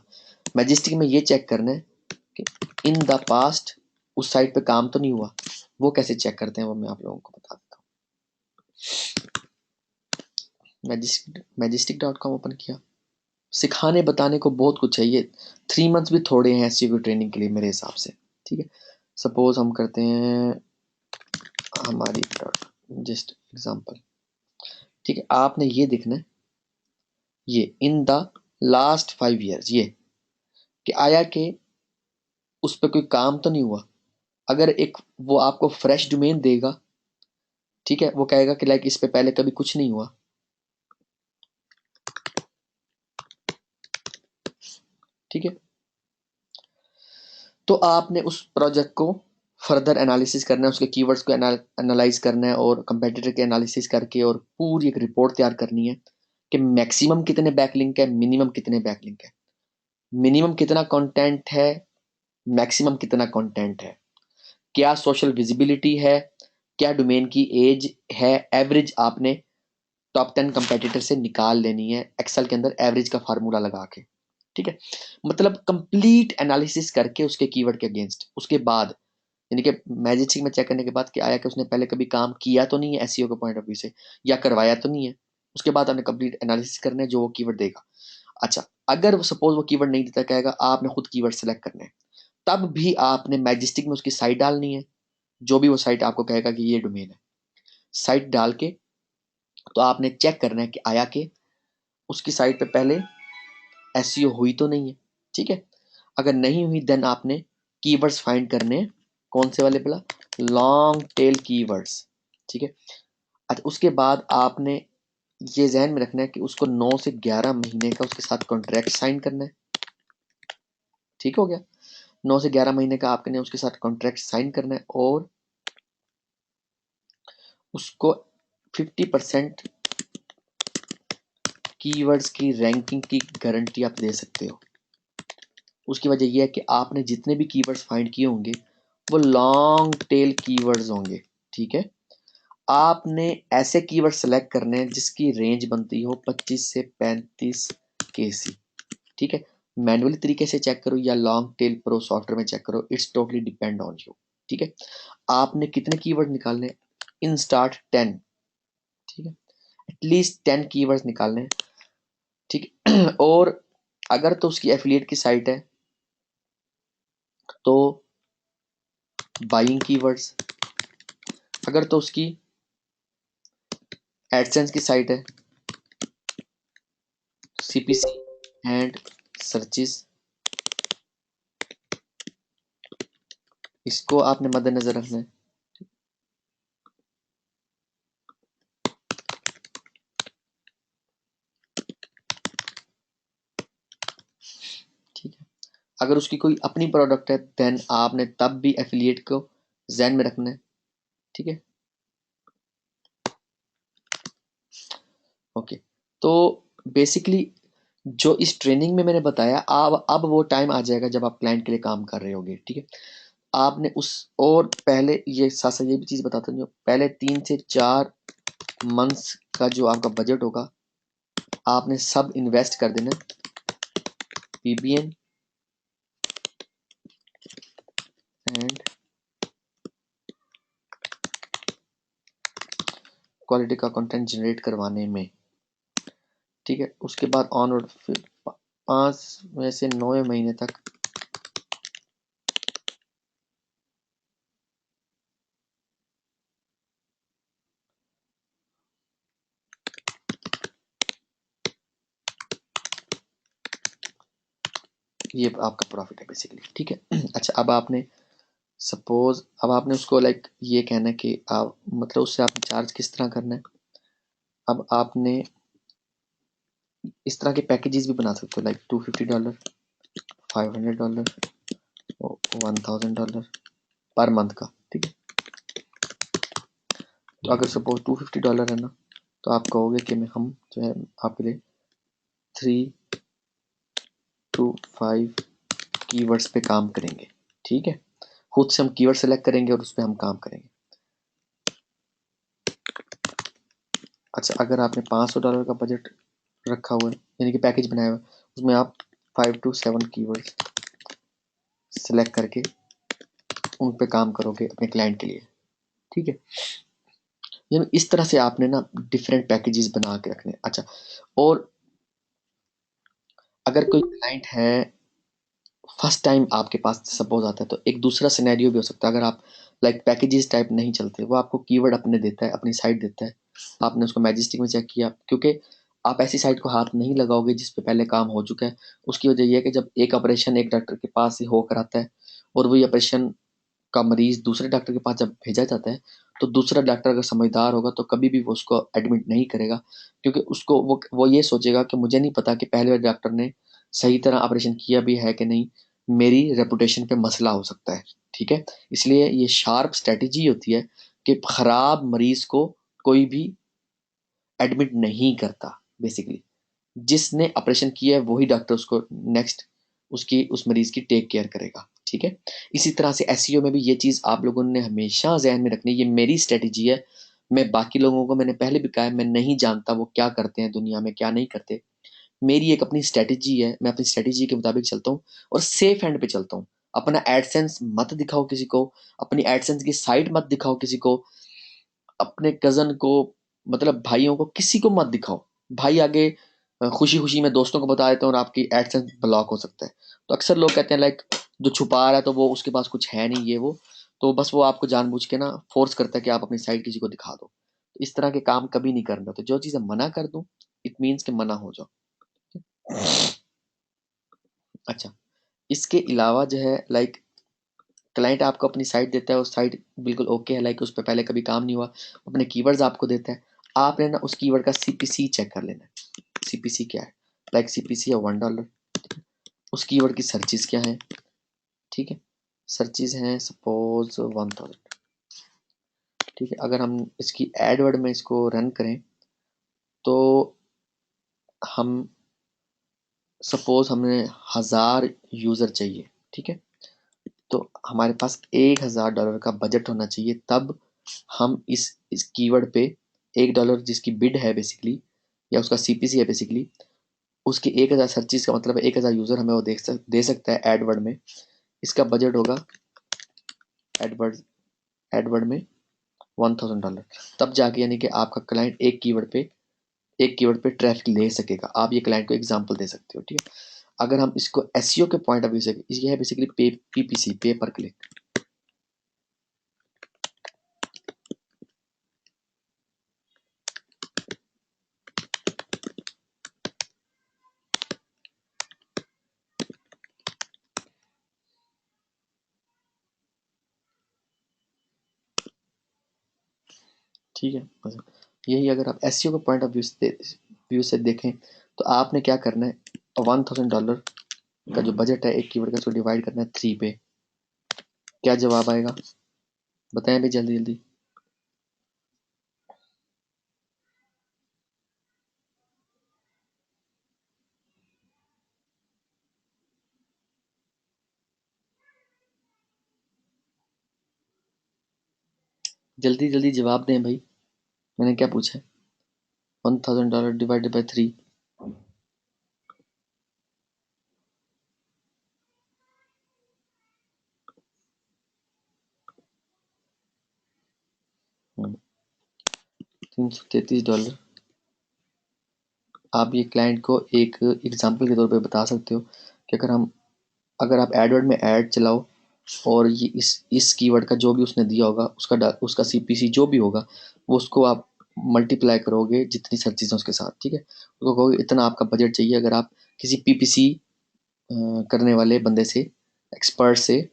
मैजिस्टिक में ये चेक करना है कि इन द पास्ट उस साइट पे काम तो नहीं हुआ। वो कैसे चेक करते हैं वो मैं आप लोगों को बता देता हूँ। मैजिस्टिक.com ओपन किया, सिखाने बताने को बहुत कुछ है, ये 3 मंथ्स भी थोड़े हैं एसईओ की ट्रेनिंग के लिए मेरे हिसाब से। ठीक है, सपोज हम करते हैं हमारी जस्ट एग्जांपल। ठीक है, आपने ये देखना है, ये इन द लास्ट 5 years, ये कि आया कि उस पर कोई काम तो नहीं हुआ। अगर एक वो आपको फ्रेश डोमेन देगा, ठीक है, वो कहेगा कि लाइक इस पे पहले कभी कुछ नहीं हुआ। ठीक है, तो आपने उस प्रोजेक्ट को फर्दर एनालिसिस करना है, उसके कीवर्ड्स को एनालाइज करना है, और कंपेटिटर के एनालिसिस करके और पूरी एक रिपोर्ट तैयार करनी है कि मैक्सिमम कितने बैकलिंक है, मिनिमम कितने बैकलिंक है, मिनिमम कितना कंटेंट है, मैक्सिमम कितना कंटेंट है, क्या सोशल विजिबिलिटी है, क्या डोमेन की एज है, एवरेज आपने टॉप 10 कंपेटिटर से निकाल लेनी है एक्सेल के अंदर एवरेज का फार्मूला लगा के। ठीक है, मतलब कंप्लीट एनालिसिस करके उसके कीवर्ड के अगेंस्ट, उसके बाद यानी कि मैजिस्टिक में चेक करने के बाद कि आया कि उसने पहले कभी काम किया तो नहीं है एसईओ के पॉइंट ऑफ व्यू से, या करवाया तो नहीं है। उसके बाद आपने कंप्लीट एनालिसिस करना है जो वो कीवर्ड देगा। अच्छा, अगर सपोज वो कीवर्ड नहीं देता, कहेगा आपने खुद कीवर्ड सेलेक्ट करने हैं, तब भी आपने मैजिस्टिक में उसकी साइट डालनी है, जो भी वो साइट आपको कहेगा कि ये डोमेन है। साइट डाल के तो आपने चेक करना है कि आया कि उसकी साइट पे पहले एसईओ हुई तो नहीं है। ठीक है, अगर नहीं हुई देन आपने कीवर्ड्स फाइंड करने हैं, कौन से वाले बोला, लॉन्ग टेल कीवर्ड्स। ठीक है, अच्छा उसके बाद आपने ये ध्यान में रखना है कि उसको 9 से 11 महीने का उसके साथ कॉन्ट्रैक्ट साइन करना है। ठीक हो गया, 9 से 11 महीने का आपने उसके साथ कॉन्ट्रैक्ट साइन करना है, और उसको 50% कीवर्ड्स की रैंकिंग की गारंटी आप दे सकते हो। उसकी वजह यह है कि आपने जितने भी कीवर्ड्स फाइंड किए होंगे वो लॉन्ग टेल कीवर्ड्स होंगे। ठीक है, आपने ऐसे कीवर्ड सेलेक्ट करने हैं जिसकी रेंज बनती हो 25 से 35 केसी। ठीक है, मैनुअली तरीके से चेक करो या लॉन्ग टेल प्रो सॉफ्टवेयर में चेक करो, it's totally depend on you. ठीक है, आपने कितने कीवर्ड निकालने, इन स्टार्ट 10। ठीक है, एटलीस्ट 10 कीवर्ड्स निकालने हैं। ठीक है, और अगर तो उसकी एफिलिएट की साइट है तो बाइंग कीवर्ड्स, अगर तो उसकी एडसेंस की साइट है सीपीसी एंड सर्चेस, इसको आपने मद्देनजर रखना है। ठीक है, अगर उसकी कोई अपनी प्रोडक्ट है देन आपने तब भी एफिलिएट को जहन में रखना है। ठीक है, ओके, तो बेसिकली जो इस ट्रेनिंग में मैंने बताया, अब वो टाइम आ जाएगा जब आप क्लाइंट के लिए काम कर रहे होगे। ठीक है, आपने उस, और पहले ये साथ साथ ये भी चीज बताता हूँ, पहले 3 से 4 मंथ्स का जो आपका बजट होगा आपने सब इन्वेस्ट कर देना, पीबीएन एंड क्वालिटी का कंटेंट जनरेट करवाने में। ठीक है, उसके बाद ऑनवर्ड फिर 5 में से 9 महीने तक ये आपका प्रॉफिट है बेसिकली, ठीक है। अच्छा, अब आपने सपोज अब आपने उसको लाइक ये कहना है कि आप मतलब उससे आपने चार्ज किस तरह करना है। अब आपने इस तरह के पैकेजेस भी बना सकते हो लाइक $250, $500 और $1000 पर मंथ का, ठीक है। तो अगर सपोज $250 है ना, तो आप कहोगे कि मैं हम जो है आपके लिए 3 to 5 कीवर्ड्स पे काम करेंगे, ठीक है। खुद से हम कीवर्ड सेलेक्ट करेंगे और उस पर हम काम करेंगे। अच्छा, अगर आपने $500 का बजट रखा हुआ है यानी कि पैकेज बनाया हुआ है, उसमें आप 5 to 7 कीवर्ड्स सेलेक्ट करके उन पे काम करोगे अपने क्लाइंट के लिए, ठीक है। यानी इस तरह से आपने ना डिफरेंट पैकेजेस बना के रखने। अच्छा, और अगर कोई क्लाइंट है फर्स्ट टाइम आपके पास सपोज आता है, तो एक दूसरा सिनेरियो भी हो सकता है। अगर आप लाइक पैकेजेस टाइप नहीं चलते, वो आपको कीवर्ड अपने देता है, अपनी साइट देता है, आपने उसको मैजेस्टिक में चेक किया, क्योंकि आप ऐसी साइट को हाथ नहीं लगाओगे जिस पे पहले काम हो चुका है। उसकी वजह यह है कि जब एक ऑपरेशन एक डॉक्टर के पास से होकर आता है और वही ऑपरेशन का मरीज दूसरे डॉक्टर के पास जब भेजा जाता है, तो दूसरा डॉक्टर अगर समझदार होगा तो कभी भी वो उसको एडमिट नहीं करेगा, क्योंकि उसको वो ये सोचेगा कि मुझे नहीं पता कि पहले वाले डॉक्टर ने सही तरह ऑपरेशन किया भी है कि नहीं, मेरी रेपुटेशन पे मसला हो सकता है, ठीक है। इसलिए ये शार्प स्ट्रेटेजी होती है कि खराब मरीज को कोई भी एडमिट नहीं करता बेसिकली। जिसने ऑपरेशन किया है वही डॉक्टर उसको नेक्स्ट उसकी उस मरीज की टेक केयर करेगा, ठीक है। इसी तरह से एसईओ में भी ये चीज आप लोगों ने हमेशा जहन में रखनी है। ये मेरी स्ट्रेटेजी है। मैं बाकी लोगों को, मैंने पहले भी कहा है, मैं नहीं जानता वो क्या करते हैं दुनिया में क्या नहीं करते। मेरी एक अपनी स्ट्रेटेजी है, मैं अपनी स्ट्रेटेजी के मुताबिक चलता हूँ और सेफ हैंड पे चलता हूँ। अपना एडसेंस मत दिखाओ किसी को, अपनी एडसेंस की साइट मत दिखाओ किसी को, अपने कजन को, मतलब भाइयों को, किसी को मत दिखाओ। भाई आगे खुशी खुशी में दोस्तों को बता देते हैं और आपकी एडसेंस ब्लॉक हो सकता है। तो अक्सर लोग कहते हैं लाइक जो छुपा रहा है तो वो उसके पास कुछ है नहीं, ये वो, तो बस वो आपको जानबूझ के ना फोर्स करता है कि आप अपनी साइट किसी को दिखा दो। तो इस तरह के काम कभी नहीं करना। तो जो चीजें मना कर दूं, इट मीन्स कि मना हो जाओ। अच्छा, इसके अलावा जो है लाइक क्लाइंट आपको अपनी साइट देता है, उस साइट बिल्कुल ओके है, लाइक उस पर पहले कभी काम नहीं हुआ, अपने कीवर्ड्स आपको देता है। आपने ना उस कीवर्ड का सीपीसी चेक कर लेना है। सीपीसी क्या है, लाइक सीपीसी है $1। उस कीवर्ड की सर्चेज क्या है, ठीक है। सर्चेज हैं सपोज 1000, ठीक है। अगर हम इसकी एडवर्ड में इसको रन करें तो हम सपोज हमें 1000 यूजर चाहिए, ठीक है। तो हमारे पास $1000 का बजट होना चाहिए, तब हम इस कीवर्ड पे $1 जिसकी बिड है बेसिकली, या उसका सीपीसी है बेसिकली, उसकी 1000 सर्चेस का मतलब 1000 यूजर हमें वो दे सकता है एडवर्ड में। इसका बजट होगा एडवर्ड एडवर्ड में $1000। तब जाके यानी कि आपका क्लाइंट एक कीवर्ड पे ट्रैफिक ले सकेगा। आप ये क्लाइंट को एग्जांपल दे सकते हो, ठीक है। अगर हम इसको एसईओ के पॉइंट ऑफ व्यू से, ये है बेसिकली पीपीसी, पे पर क्लिक, ठीक है। यही अगर आप एसईओ के पॉइंट ऑफ व्यू से देखें तो आपने क्या करना है, $1000 का जो बजट है एक कीवर्ड का, उसको डिवाइड करना है 3 पे। क्या जवाब आएगा बताएं भाई, जल्दी जल्दी। जल्दी जल्दी जवाब दें भाई, मैंने क्या पूछा है। $1000 डिवाइडेड बाई 3। 333 डॉलर। आप ये क्लाइंट को एक एग्जाम्पल के तौर पे बता सकते हो कि अगर आप एडवर्ड में ऐड चलाओ और ये इस कीवर्ड का जो भी उसने दिया होगा उसका सीपीसी जो भी होगा, वो उसको आप मल्टीप्लाई करोगे जितनी सर्चेज हैं उसके साथ, ठीक है। उसको कहोगे इतना आपका बजट चाहिए। अगर आप किसी पीपीसी करने वाले बंदे से, एक्सपर्ट से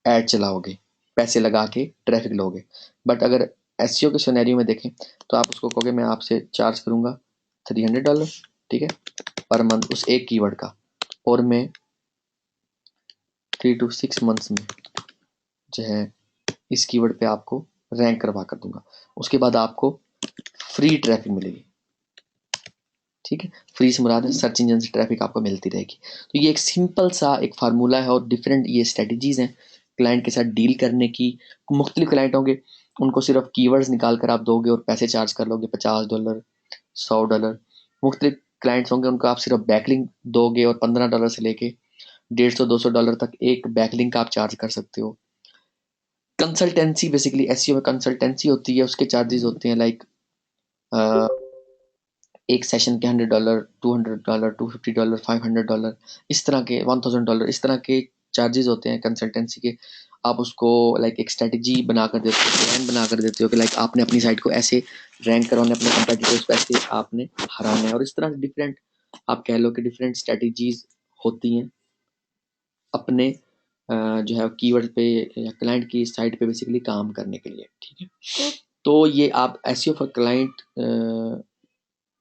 ऐड चलाओगे, पैसे लगा के ट्रैफिक लोगे। बट अगर एसईओ के सिनेरियो में देखें तो आप उसको कहोगे मैं आपसे चार्ज करूंगा $300, ठीक है, पर मंथ उस एक कीवर्ड का, और मैं 3 to 6 मंथ्स में जो है इस कीवर्ड पे आपको रैंक करवा कर दूंगा। उसके बाद आपको फ्री ट्रैफिक मिलेगी, ठीक है। फ्री से मुराद है सर्च इंजन से ट्रैफिक आपको मिलती रहेगी। तो ये एक सिंपल सा एक फार्मूला है, और डिफरेंट ये स्ट्रेटजीज हैं क्लाइंट के साथ डील करने की। मुख्तलिफ क्लाइंट होंगे, उनको सिर्फ कीवर्ड्स निकाल कर आप दोगे और पैसे चार्ज कर लोगे, $50, $100। मुख्तलिफ क्लाइंट्स होंगे, उनको आप सिर्फ बैकलिंक दोगे और $15 से लेके $150-200 तक एक बैकलिंक आप चार्ज कर सकते हो। कंसल्टेंसी, बेसिकली एसईओ में कंसल्टेंसी होती है, उसके चार्जेस होते हैं लाइक एक सेशन के $100, $200, $250, $500, इस तरह के $1000, इस तरह के चार्जेस होते हैं कंसल्टेंसी के। आप उसको लाइक एक स्ट्रेटजी बनाकर देते हो, प्लान बनाकर देते हो कि लाइक आपने अपनी साइट को ऐसे रैंक करवाना है, अपने कंपेटिटर्स को ऐसे आपने हराना है, और इस तरह से डिफरेंट, आप कह लो कि डिफरेंट स्ट्रेटजीज होती हैं अपने जो है कीवर्ड पे या क्लाइंट की साइट पे बेसिकली काम करने के लिए, ठीक है। तो ये आप एसईओ फॉर क्लाइंट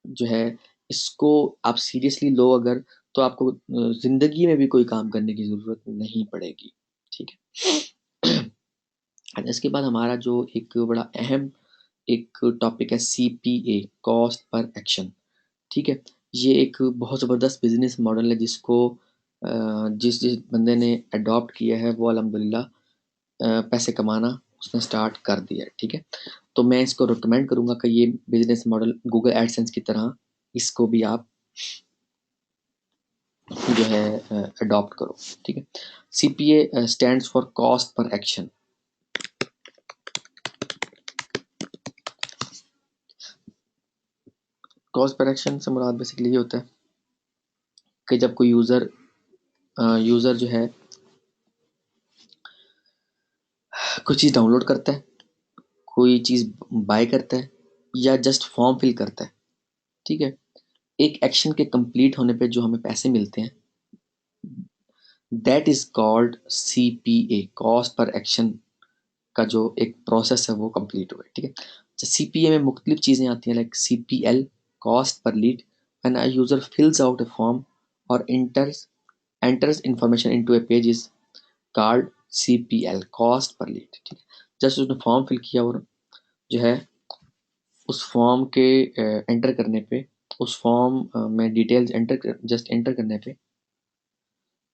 जो है इसको आप सीरियसली लो अगर, तो आपको जिंदगी में भी कोई काम करने की जरूरत नहीं पड़ेगी, ठीक है। इसके बाद हमारा जो एक बड़ा अहम एक टॉपिक है CPA, कॉस्ट पर एक्शन, ठीक है। ये एक बहुत ज़बरदस्त बिजनेस मॉडल है जिसको जिस जिस बंदे ने अडॉप्ट किया है वो अल्हम्दुलिल्लाह पैसे कमाना उसने स्टार्ट कर दिया है, ठीक है। तो मैं इसको रिकमेंड करूंगा कि ये बिजनेस मॉडल गूगल एडसेंस की तरह इसको भी आप जो है अडॉप्ट करो, ठीक है। CPA stands for cost per action. Cost per action से मुराद बेसिकली ये होता है कि जब कोई यूज़र जो है कोई चीज़ डाउनलोड करता है, कोई चीज़ बाय करता है, या जस्ट फॉर्म फिल करता है, ठीक है, एक एक्शन के कंप्लीट होने पे जो हमें पैसे मिलते हैं, that is called CPA, cost per action का जो एक प्रोसेस है वो कंप्लीट हुआ है, ठीक है। CPA में मुख्तलिफ चीज़ें आती हैं like CPL, cost per lead, when a user fills out a form और enters information into a page is called CPL, cost per lead, ठीक है। जस्ट उसने फॉर्म फिल किया और जो है उस फॉर्म के एंटर करने पे, उस फॉर्म में डिटेल्स जस्ट एंटर करने पे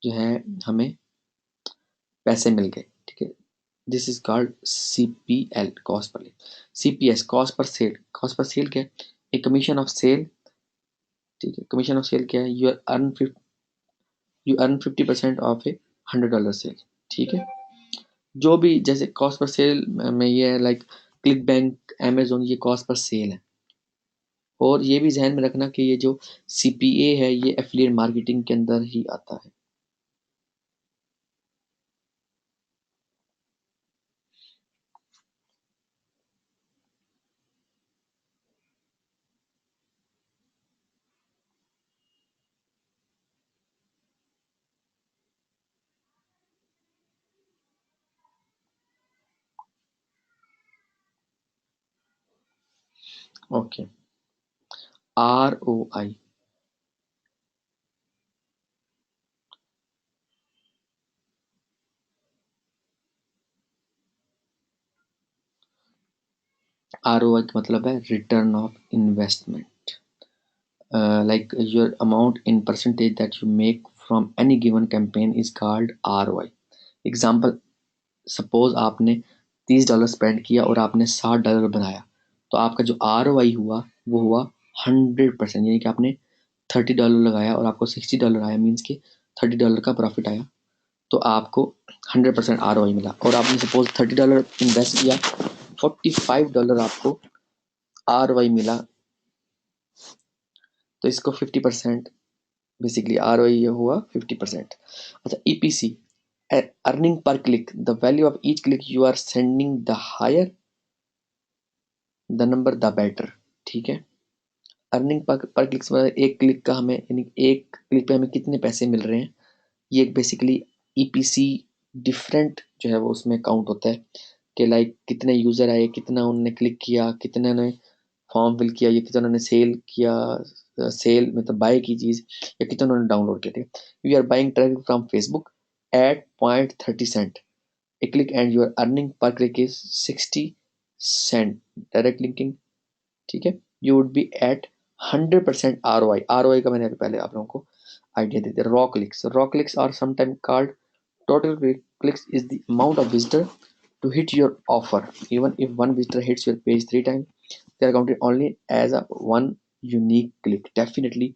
जो है हमें पैसे मिल गए, ठीक है। This is called CPL, cost per lead. CPS, cost per sale, cost per sale क्या है, एक कमीशन ऑफ सेल, ठीक है। कमीशन ऑफ सेल क्या है, you earn 50% off a $100 sale, ठीक है। जो भी जैसे कॉस्ट पर सेल में ये है लाइक क्लिक बैंक, अमेजोन, ये कॉस्ट पर सेल है। और ये भी जहन में रखना कि ये जो CPA है ये एफिलिएट मार्केटिंग के अंदर ही आता है। ओके, ROI, ROI का मतलब है return of investment, like your amount in percentage that you make from any given campaign is called ROI। Example, suppose आपने $30 स्पेंड किया और आपने $60 बनाया, तो आपका जो ROI हुआ वो हुआ 100%, यानी कि आपने $30 लगाया और आपको $60 आया, मीन्स कि $30 का प्रॉफिट आया, तो आपको 100% ROI मिला। और आपने सपोज $30 इन्वेस्ट किया, $45 आपको ROI मिला, तो इसको 50% बेसिकली ROI ये हुआ 50%। अच्छा, EPC, earning per click, the value of each click you are sending, the higher the number the better, ठीक है। अर्निंग पर क्लिक से मतलब एक क्लिक का हमें, यानी एक क्लिक पे हमें कितने पैसे मिल रहे हैं, ये एक बेसिकली ईपीसी डिफरेंट जो है वो उसमें काउंट होता है कि लाइक कितने यूज़र आए, कितना उन्होंने क्लिक किया, कितने ने फॉर्म फिल किया, या कितना उन्होंने सेल किया, सेल मतलब बाय की चीज़, या कितना उन्होंने डाउनलोड किया। ठीक है, you are buying traffic from Facebook at 0.30 cent a click and your earning per click is 60 cent direct linking. ठीक है, you would be at 100% ROI। ROI का मैंने अभी पहले आप लोगों को आइडिया दे दिया। Raw clicks are sometime called total clicks is the amount of visitor to hit your offer. Even if one visitor hits your page 3 times, they are counted only as a one unique click. Definitely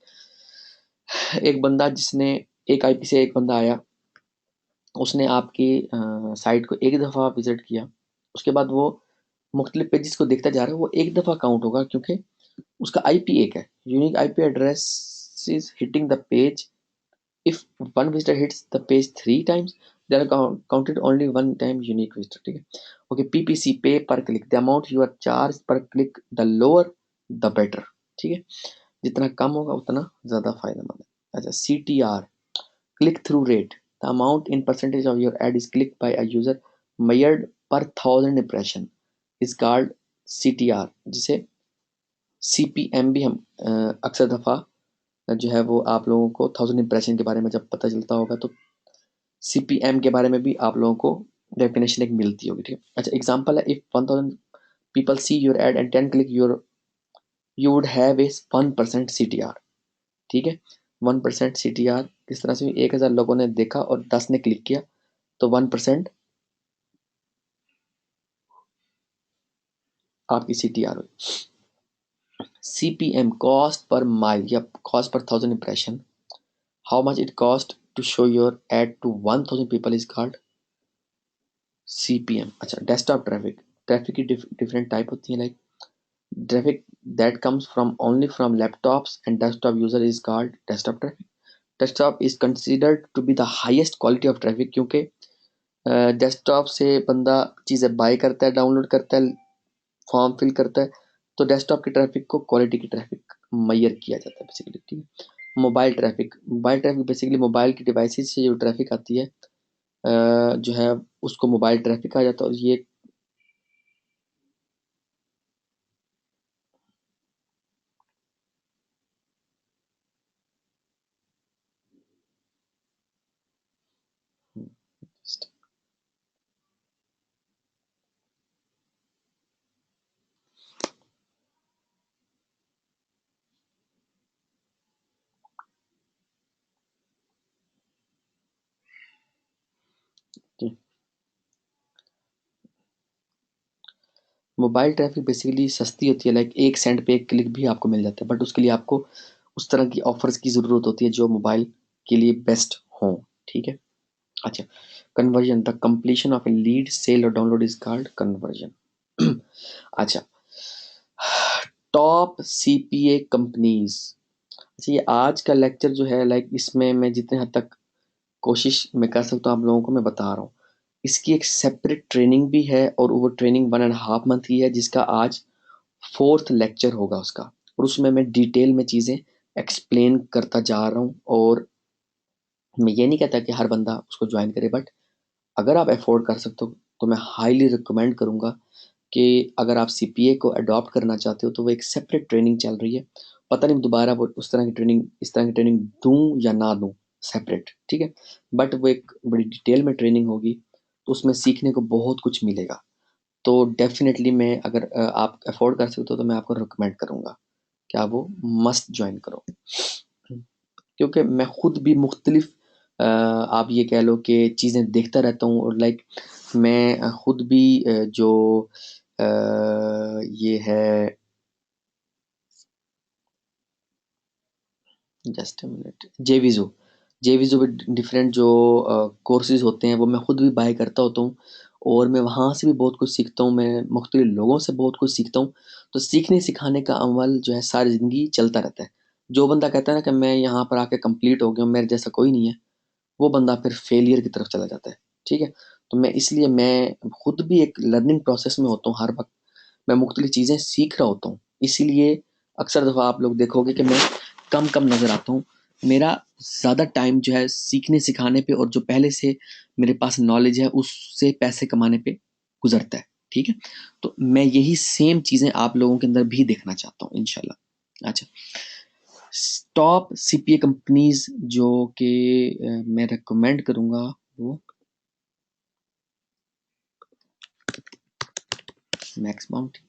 एक बंदा जिसने एक IP से एक बंदा आया, उसने आपकी साइट को एक दफ़ा विजिट किया, उसके बाद वो मुख्तलिफ पेजेस को देखता जा रहा है, वो एक दफ़ा काउंट होगा क्योंकि उसका आईपी एक है। Unique IP address is hitting the page. If one visitor hits the page 3 times, they are counted only one time unique visitor। ठीक है, okay. PPC, pay per click, the amount you are charge per click the lower the better. ठीक है, जितना कम होगा उतना ज़्यादा फायदेमंद है। अच्छा, CTR, click through rate, the amount in percentage of your ad is click by a user measured per 1000 impression is called CTR, जिसे CPM भी हम अक्सर दफ़ा जो है वो आप लोगों को 1000 impression के बारे में जब पता चलता होगा तो CPM के बारे में भी आप लोगों को डेफिनेशन एक मिलती होगी। ठीक है, अच्छा, एग्जांपल है, if 1000 people see your add and 10 click your, you would have a 1% CTR। ठीक है, 1% CTR किस तरह से? 1000 लोगों ने देखा और 10 ने क्लिक किया तो 1% आपकी CTR हुई। CPM, कॉस्ट पर माइल या cost per 1000 impression, how much it cost to show your ad to 1000 people is called CPM। अच्छा, डेस्कटॉप ट्रैफिक, ट्रैफिक की डिफरेंट टाइप होती है। Like traffic that comes from only from laptops and desktop user is called desktop traffic। desktop is considered to be the highest quality of traffic क्योंकि desktop से बंदा चीज़ें bye करता है, download करता है, फॉर्म फिल करता है, तो डेस्कटॉप की ट्रैफिक को क्वालिटी की ट्रैफिक मैयर किया जाता है बेसिकली। ठीक है, मोबाइल ट्रैफिक बेसिकली मोबाइल की डिवाइसेस से जो ट्रैफिक आती है जो है उसको मोबाइल ट्रैफिक कहा जाता है। और ये मोबाइल ट्रैफिक बेसिकली सस्ती होती है। लाइक 1 सेंट पे एक क्लिक भी आपको मिल जाता है, बट उसके लिए आपको उस तरह की ऑफर्स की ज़रूरत होती है जो मोबाइल के लिए बेस्ट हों। ठीक है, अच्छा, conversion, the completion of a lead sale और डाउनलोड इज कॉल्ड कन्वर्जन। अच्छा, टॉप CPA कंपनीज। अच्छा, ये आज का लेक्चर जो है लाइक इसमें मैं जितने हद तक कोशिश मैं कर सकता हूँ आप लोगों को मैं बता रहा हूँ। इसकी एक सेपरेट ट्रेनिंग भी है और वो ट्रेनिंग 1.5 मंथ की है, जिसका आज 4th लेक्चर होगा उसका, और उसमें मैं डिटेल में चीज़ें एक्सप्लेन करता जा रहा हूँ। और मैं ये नहीं कहता कि हर बंदा उसको ज्वाइन करे, बट अगर आप अफोर्ड कर सकते हो तो मैं हाईली रिकमेंड करूँगा कि अगर आप CPA को अडॉप्ट करना चाहते हो तो वो एक सेपरेट ट्रेनिंग चल रही है। पता नहीं दोबारा वो उस तरह की ट्रेनिंग इस तरह की ट्रेनिंग दूँ या ना दूँ सेपरेट। ठीक है, बट वो एक बड़ी डिटेल में ट्रेनिंग होगी तो उसमें सीखने को बहुत कुछ मिलेगा। तो डेफिनेटली मैं अगर आप अफोर्ड कर सकते हो तो मैं आपको रिकमेंड करूँगा कि आप वो मस्ट ज्वाइन करो। क्योंकि मैं खुद भी मुख्तलिफ आप ये कह लो कि चीज़ें देखता रहता हूँ, और लाइक मैं खुद भी जो अ, ये है, जस्ट अ मिनट, जेविज़ो भी डिफरेंट जो कोर्सेज होते हैं वो मैं खुद भी बाय करता होता हूँ, और मैं वहाँ से भी बहुत कुछ सीखता हूँ, मैं मुख्तलिफ लोगों से बहुत कुछ सीखता हूँ। तो सीखने सिखाने का अमल जो है सारी ज़िंदगी चलता रहता है। जो बंदा कहता है ना कि मैं यहाँ पर आके कंप्लीट हो गया हूँ, मेरे जैसा कोई नहीं है, वो बंदा फिर फेलियर की तरफ चला जाता है। ठीक है, तो मैं इसलिए मैं खुद भी एक लर्निंग प्रोसेस में होता हूँ हर वक्त, मैं मुख्तलिफ चीज़ें सीख रहा होता हूँ। इसीलिए अक्सर दफ़ा आप लोग देखोगे कि मैं कम कम नज़र आता हूँ, मेरा ज़्यादा टाइम जो है सीखने सिखाने पे और जो पहले से मेरे पास नॉलेज है उससे पैसे कमाने पे गुजरता है, ठीक है। तो मैं यही सेम चीज़ें आप लोगों के अंदर भी देखना चाहता हूँ इंशाल्लाह। अच्छा, टॉप सीपीए कंपनीज जो कि मैं रेकमेंड करूंगा वो Max Bounty,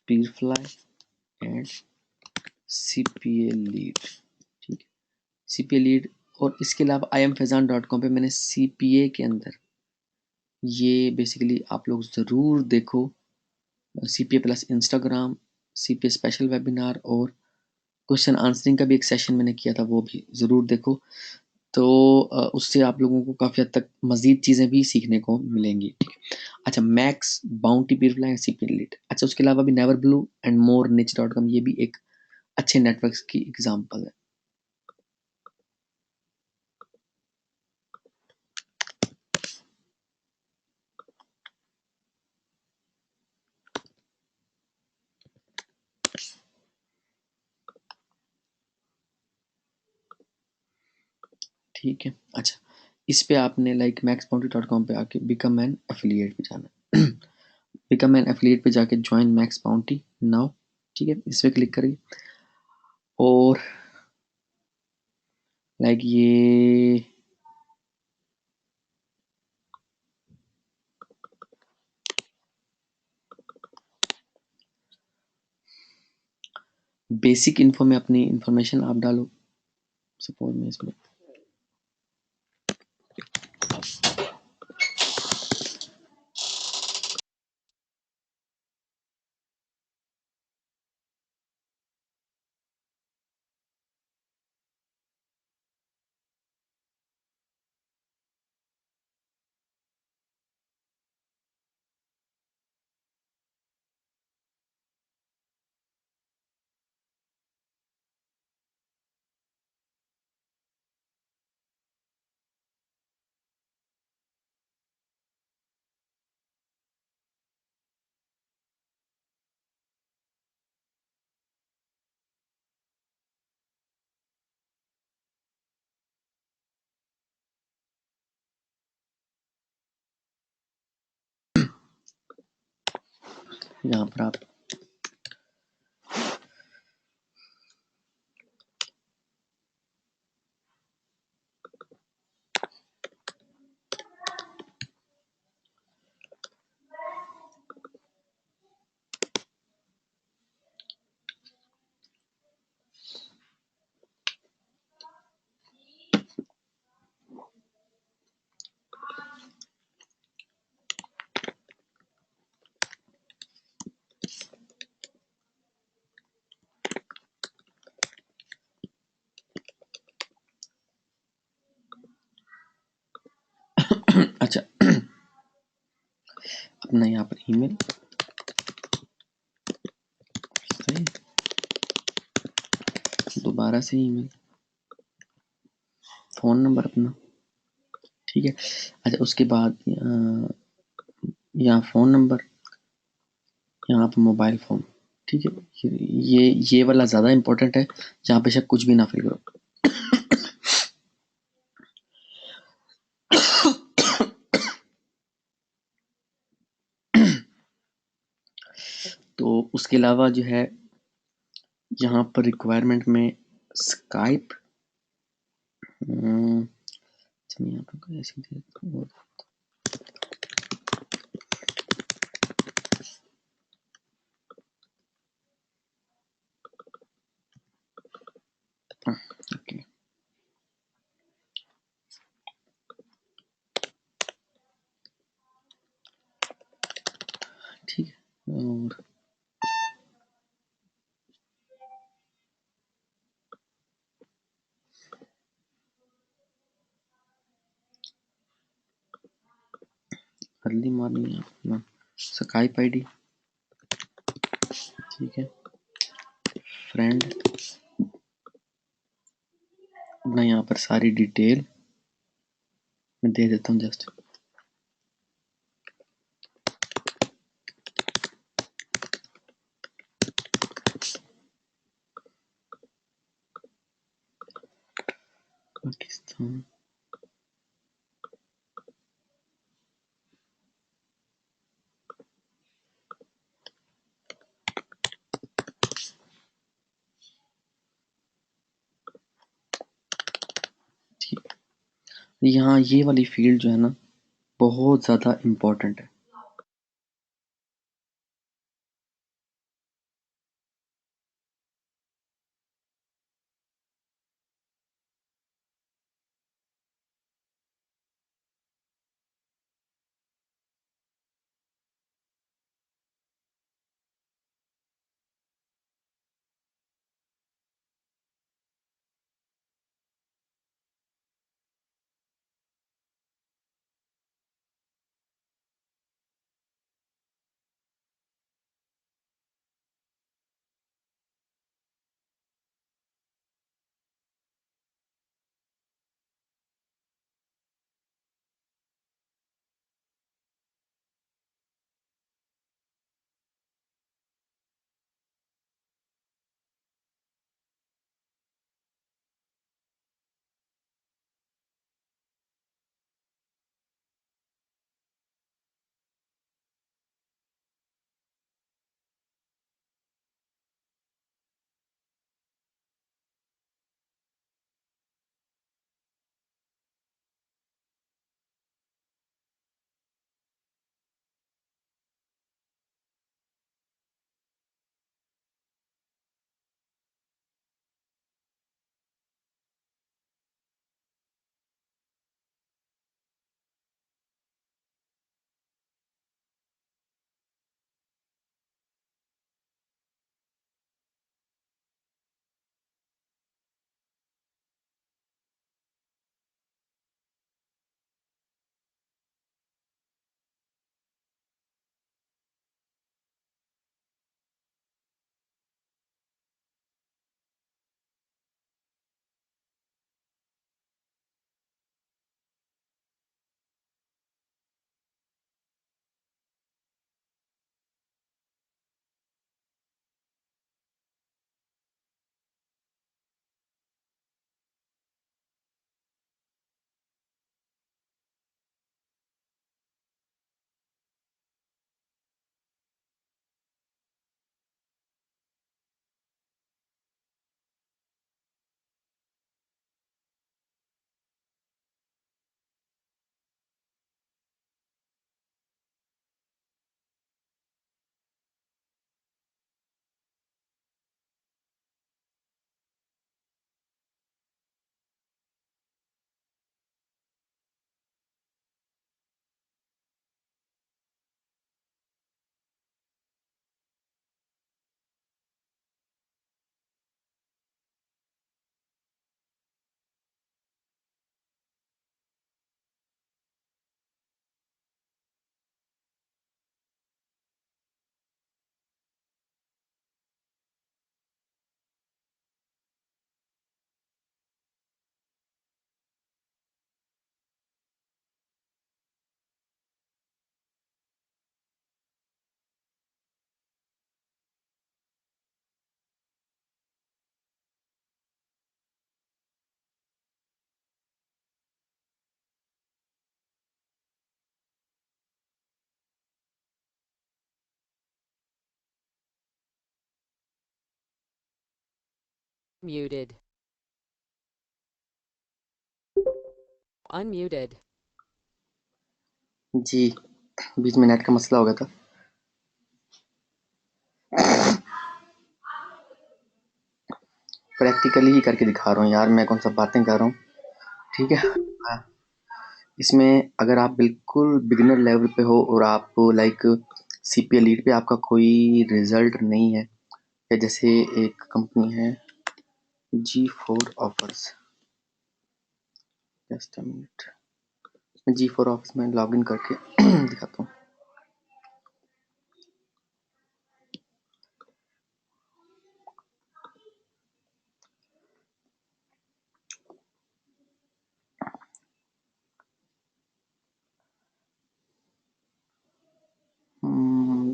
PeerFly and CPA lead, ठीक है। सीपीए लीड और इसके अलावा IMFaizan.com पे मैंने सीपीए के अंदर ये बेसिकली आप लोग ज़रूर देखो, CPA plus Instagram, CPA special webinar और क्वेश्चन आंसरिंग का भी एक सेशन मैंने किया था, वो भी ज़रूर देखो। तो उससे आप लोगों को काफ़ी हद तक मज़ीद चीज़ें भी सीखने को मिलेंगी, ठीक है। अच्छा, मैक्स बाउंटी, पीरफ्लाई, सीपीए लीड। अच्छा, उसके अलावा भी never blue and more niche.com, ये भी एक अच्छे नेटवर्क्स की एग्जांपल है। ठीक है। अच्छा, इस पे आपने लाइक maxbounty.com पे आके बिकम एन एफिलिएट पे जाना है। बिकम एन एफिलिएट पे जाके ज्वाइन मैक्स बाउंटी नाउ, ठीक है, इस पे क्लिक करिए और लाइक ये बेसिक इन्फो में अपनी इंफॉर्मेशन आप डालो। सपोज मैं इसमें यहाँ पर आप अच्छा, अपना यहाँ पर ईमेल, सही, दोबारा से ईमेल, फ़ोन नंबर अपना, ठीक है। अच्छा, उसके बाद यहाँ फ़ोन नंबर, यहाँ पर मोबाइल फ़ोन, ठीक है। ये वाला ज़्यादा इम्पोर्टेंट है, जहाँ पे शक कुछ भी ना फिल करो। तो उसके अलावा जो है यहाँ पर रिक्वायरमेंट में स्काइप, यहाँ पर कोई ऐसी ओके, ठीक है। और अर्ली मॉर्निंग अपना स्काइप आईडी, ठीक है। फ्रेंड, अपना यहाँ पर सारी डिटेल मैं दे देता हूँ जस्ट। पाकिस्तान। ठीक है, यहाँ ये वाली फील्ड जो है ना बहुत ज़्यादा इम्पोर्टेंट है। Muted. Unmuted. जी, बीच में नेट का मसला हो गया था। प्रैक्टिकली ही करके दिखा रहा हूँ यार, मैं कौन सा बातें कर रहा हूँ। ठीक है। हाँ, इसमें अगर आप बिल्कुल बिगिनर लेवल पे हो और आप लाइक सीपी एलीट पे आपका कोई रिजल्ट नहीं है, या जैसे एक कंपनी है G4 offers, just a minute, G4 offers में लॉग इन करके दिखाता हूँ।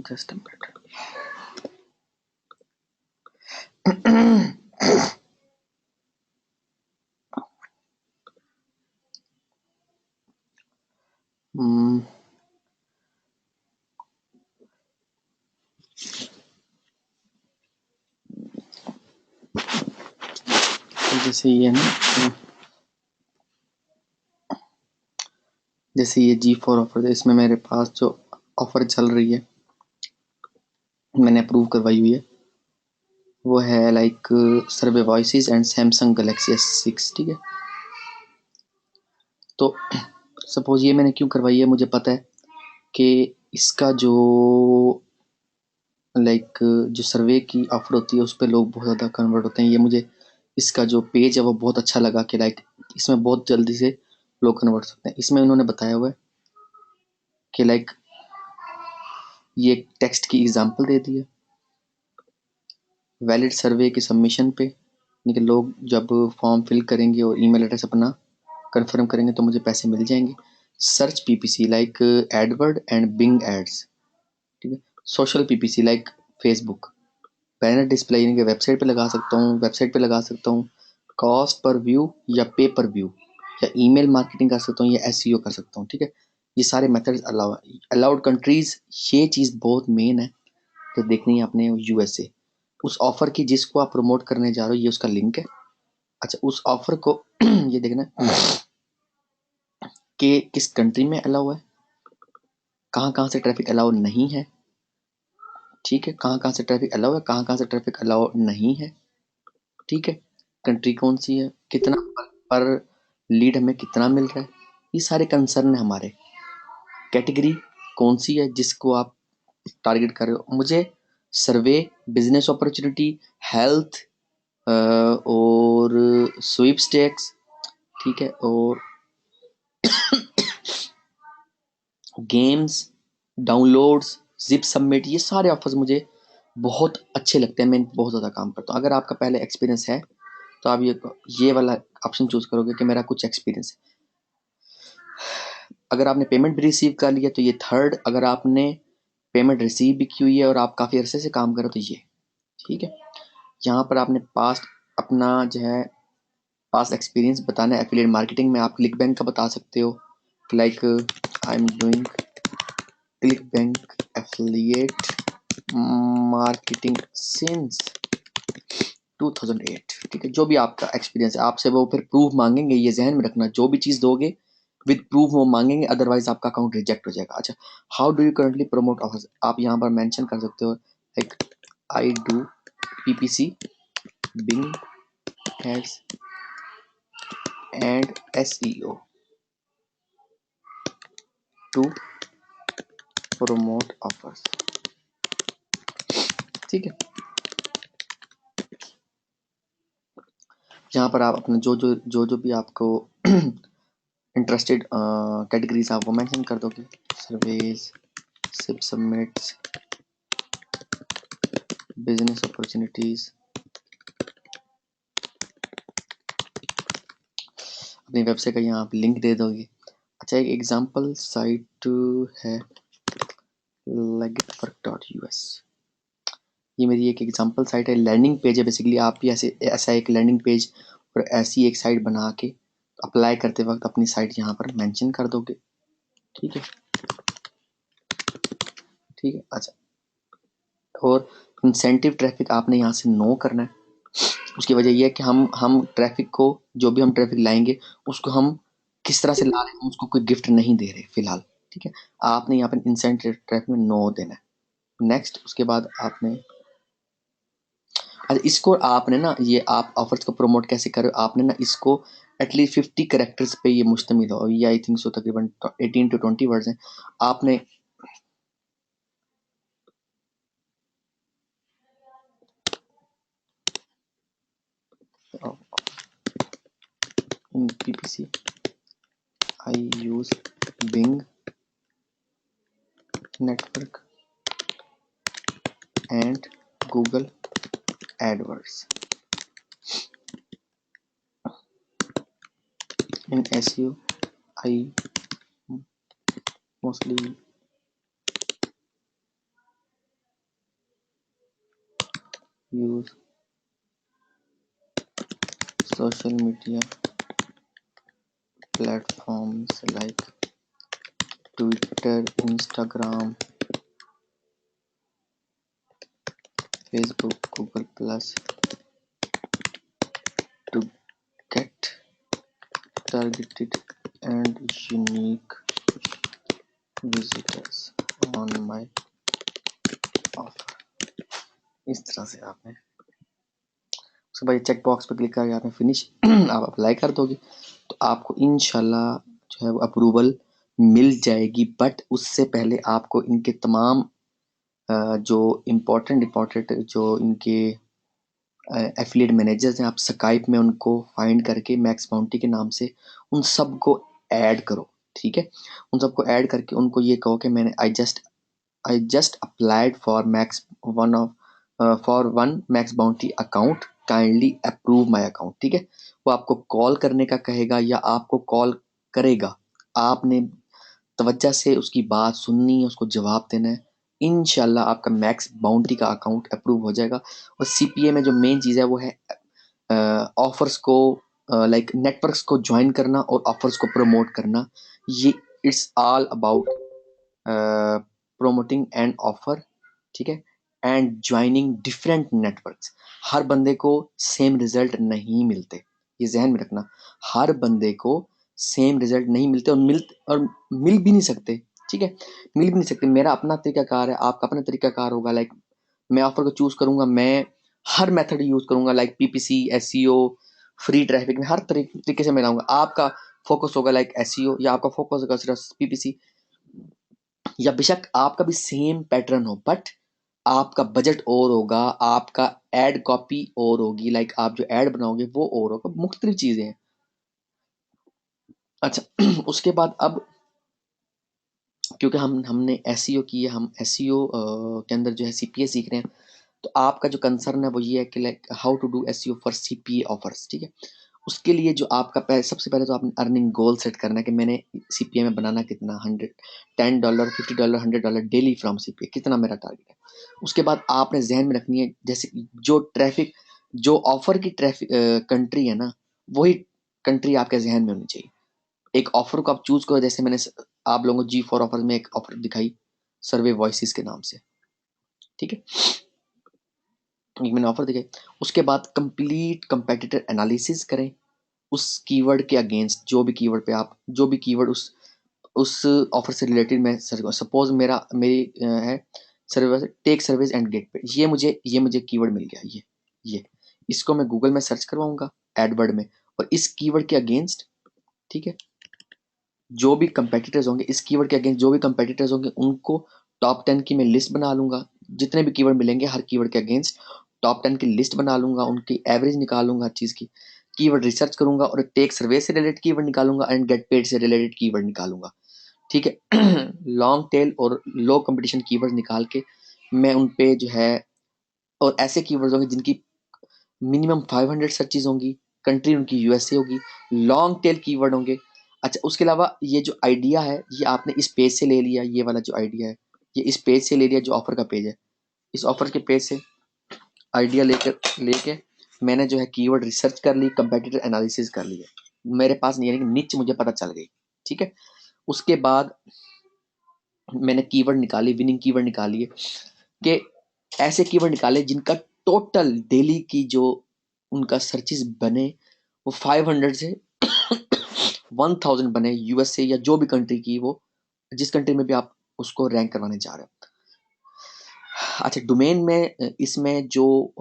Just a minute. जैसे ये ना, जैसे ये G4 ऑफर, इसमें मेरे पास जो ऑफर चल रही है मैंने अप्रूव करवाई हुई है, वो है like survey voices and Samsung Galaxy S6, ठीक है। तो सपोज ये मैंने क्यों करवाई है, मुझे पता है कि इसका जो लाइक जो सर्वे की ऑफर होती है उस पर लोग बहुत ज़्यादा कन्वर्ट होते हैं। ये मुझे इसका जो पेज है वो बहुत अच्छा लगा कि लाइक इसमें बहुत जल्दी से लोग कन्वर्ट सकते हैं। इसमें उन्होंने बताया हुआ है कि लाइक ये टेक्स्ट की एग्जांपल दे दी है, वैलिड सर्वे के सबमिशन पे, यानी कि लोग जब फॉर्म फिल करेंगे और ईमेल एड्रेस अपना कंफर्म करेंगे तो मुझे पैसे मिल जाएंगे। Search PPC like AdWord and Bing ads, ठीक है। Social PPC like Facebook, banner display यानी कि वेबसाइट पे लगा सकता हूँ, कॉस्ट पर व्यू या पे पर व्यू, या ईमेल मार्केटिंग कर सकता हूँ या एसईओ कर सकता हूँ, ठीक है। ये सारे मेथड्स अलाउड कंट्रीज, ये चीज़ बहुत मेन है तो देखनी है आपने। यूएसए, उस ऑफर की जिसको आप प्रमोट करने जा रहे हो ये उसका लिंक है। अच्छा, उस ऑफर को ये देखना कि किस कंट्री में अलाउ है, कहाँ कहाँ से ट्रैफिक अलाउ नहीं है, ठीक है। कहाँ कहाँ से ट्रैफिक अलाउ है, कहाँ कहाँ से ट्रैफिक अलाउ नहीं है, ठीक है। कंट्री कौन सी है, कितना पर लीड हमें कितना मिल रहा है, ये सारे कंसर्न है हमारे। कैटेगरी कौन सी है जिसको आप टारगेट कर रहे हो। मुझे सर्वे, बिजनेस अपॉर्चुनिटी, हेल्थ और स्वीपस्टेक्स, ठीक है, और गेम्स, डाउनलोड्स, जिप सबमिट, ये सारे ऑफर्स मुझे बहुत अच्छे लगते हैं। मैं बहुत ज़्यादा काम करता हूँ। अगर आपका पहले एक्सपीरियंस है तो आप ये वाला ऑप्शन चूज करोगे कि मेरा कुछ एक्सपीरियंस है। अगर आपने पेमेंट भी रिसीव कर लिया तो ये थर्ड, अगर आपने पेमेंट रिसीव भी की हुई है और आप काफ़ी अरसे से काम करो तो ये, ठीक है। यहाँ पर आपने पास्ट अपना जो है पास्ट एक्सपीरियंस बताना है। एफिलिएट मार्केटिंग में आप क्लिक बैंक का बता सकते हो, like I am doing click bank affiliate marketing since 2008, ठीक है। जो भी आपका एक्सपीरियंस है, आपसे वो फिर प्रूफ मांगेंगे, ये जहन में रखना, जो भी चीज़ दोगे विद प्रूफ वो मांगेंगे, अदरवाइज आपका अकाउंट रिजेक्ट हो जाएगा। अच्छा, how do you currently promote offers, आप यहाँ पर मेंशन कर सकते हो like I do PPC, Bing ads and SEO to promote offers, ठीक है। यहाँ पर आप अपना जो भी आपको इंटरेस्टेड कैटेगरीज आप वो मेंशन कर दोगे, surveys, zip submits, business opportunities, अपनी वेबसाइट का यहाँ आप लिंक दे दोगे। अच्छा, एक एग्जांपल साइट है legitwork.us, ये मेरी एक एग्जांपल साइट है, लैंडिंग पेज है बेसिकली। आप भी ऐसा एक लैंडिंग पेज और ऐसी एक साइट बना के अप्लाई करते वक्त अपनी साइट यहाँ पर मेंशन कर दोगे, ठीक है, ठीक है। अच्छा, और इंसेंटिव ट्रैफिक आपने यहाँ से नो करना है। उसकी वजह यह है कि हम ट्रैफिक को, जो भी हम ट्रैफिक लाएंगे उसको हम किस तरह से ला रहे हैं, उसको कोई गिफ्ट नहीं दे रहे फिलहाल, ठीक है। आपने यहाँ पर इंसेंटिव ट्रैफिक में नो देना है। नेक्स्ट, उसके बाद आपने, अच्छा इसको आपने ना, ये आप ऑफर्स को प्रमोट कैसे कर रहे हो, आपने ना इसको एटलीस्ट 50 करेक्टर्स पे ये मुश्तमिल हो, ये आई थिंक सो तकरीबन 18 to 20 वर्ड्स हैं। आपने in PPC I use Bing network and Google AdWords in SEO. I mostly use social media platforms like Twitter, Instagram, Facebook, Google Plus to targeted and unique visitors on my offer। इस तरह से आपने उसके बाद check box पर click करके आपने finish आप अप्लाई कर दोगे तो आपको इंशाल्लाह जो है वो अप्रूवल मिल जाएगी। बट उससे पहले आपको इनके तमाम जो इम्पोर्टेंट जो इनके एफिलिएट मैनेजर्स हैं, आप स्काइप में उनको फाइंड करके मैक्स बाउंटी के नाम से उन सबको ऐड करो, ठीक है। उन सबको ऐड करके उनको ये कहो कि मैंने I just applied for one max bounty account, kindly approve my account, ठीक है। वो आपको कॉल करने का कहेगा या आपको कॉल करेगा, आपने तवज्जो से उसकी बात सुननी है, उसको जवाब देना है। इंशाल्लाह आपका मैक्स बाउंड्री का अकाउंट अप्रूव हो जाएगा। और सीपीए में जो मेन चीज़ है वो है ऑफर्स को लाइक नेटवर्क्स को ज्वाइन करना और ऑफर्स को प्रमोट करना। ये it's all about promoting an offer, ठीक है, एंड ज्वाइनिंग डिफरेंट नेटवर्क्स। हर बंदे को सेम रिजल्ट नहीं मिलते, ये जहन में रखना। हर बंदे को सेम रिजल्ट नहीं मिलते और मिल भी नहीं सकते, ठीक है, मिल भी नहीं सकते। मेरा अपना तरीकाकार है, आपका अपना तरीकाकार होगा। लाइक मैं ऑफर को चूज करूंगा, मैं हर मेथड यूज करूंगा, like PPC, SEO, free traffic में हर तरीके से मैं लाऊंगा। आपका फोकस होगा लाइक एसईओ या आपका फोकस होगा सिर्फ पीपीसी, या बेशक आपका भी सेम पैटर्न हो, बट आपका बजट और होगा, आपका एड कॉपी और होगी, लाइक आप जो एड बनाओगे वो और होगा, मुख्तलिफ चीजें हैं। अच्छा उसके बाद अब क्योंकि हमने एसईओ की है, हम एसईओ के अंदर जो है सीपीए सीख रहे हैं, तो आपका जो कंसर्न है वो ये है कि like how to do SEO for CPA offers, ठीक है। उसके लिए जो आपका सबसे पहले तो आपने अर्निंग गोल सेट करना है कि मैंने सीपीए में बनाना कितना, $10, $50, $100 डेली फ्रॉम सीपीए, कितना मेरा टारगेट है। उसके बाद आपने जहन में रखनी है जैसे जो ट्रैफिक, जो ऑफर की ट्रैफिक कंट्री है ना, वही कंट्री आपके जहन में होनी चाहिए। एक ऑफर को आप चूज करो, जैसे मैंने आप लोगों को G4 ऑफर में एक ऑफर दिखाई सर्वे वॉइसेस के नाम से, ठीक है, एक मैंने ऑफर दिखाई। उसके बाद कंप्लीट कंपेटिटर एनालिसिस करें उस कीवर्ड के अगेंस्ट, जो भी कीवर्ड पे आप जो भी कीवर्ड उस ऑफर से रिलेटेड मैं सर्च, सपोज मेरी है service, take service and get pay, ये मुझे कीवर्ड मिल गया, ये इसको मैं गूगल में सर्च करवाऊंगा एडवर्ड में, और इस कीवर्ड के अगेंस्ट, ठीक है, जो भी कंपेटिटर्स होंगे इस कीवर्ड के अगेंस्ट, जो भी कंपेटिटर्स होंगे उनको टॉप 10 की मैं लिस्ट बना लूंगा। जितने भी कीवर्ड मिलेंगे हर कीवर्ड के अगेंस्ट टॉप 10 की लिस्ट बना लूंगा, उनकी एवरेज निकालूंगा हर चीज की, कीवर्ड रिसर्च करूंगा और टेक सर्वे से रिलेटेड कीवर्ड निकालूंगा एंड गेट पेड से रिलेटेड कीवर्ड निकालूंगा, ठीक है। लॉन्ग टेल और लो कंपटीशन कीवर्ड निकाल के मैं उन पे जो है, और ऐसे कीवर्ड्स होंगे जिनकी मिनिमम 500 सर्चेज होंगी, कंट्री उनकी यूएसए होगी, लॉन्ग टेल कीवर्ड होंगे। अच्छा उसके अलावा ये जो आइडिया है ये आपने इस पेज से ले लिया, ये वाला जो आइडिया है ये इस पेज से ले लिया जो ऑफर का पेज है, इस ऑफर के पेज से आइडिया लेके मैंने जो है कीवर्ड रिसर्च कर ली, कंपेटिटर एनालिसिस कर लिया, मेरे पास नहीं, यानी कि निच मुझे पता चल गई, ठीक है। उसके बाद मैंने कीवर्ड निकाली, विनिंग कीवर्ड निकाली है कि ऐसे कीवर्ड निकाले जिनका टोटल डेली की जो उनका सर्चेस बने वो 500 से 1000 बने, यूएसए या जो भी कंट्री की, वो जिस कंट्री में भी आप उसको रैंक करवाने जा रहे हो। अच्छा डोमेन में इसमें जो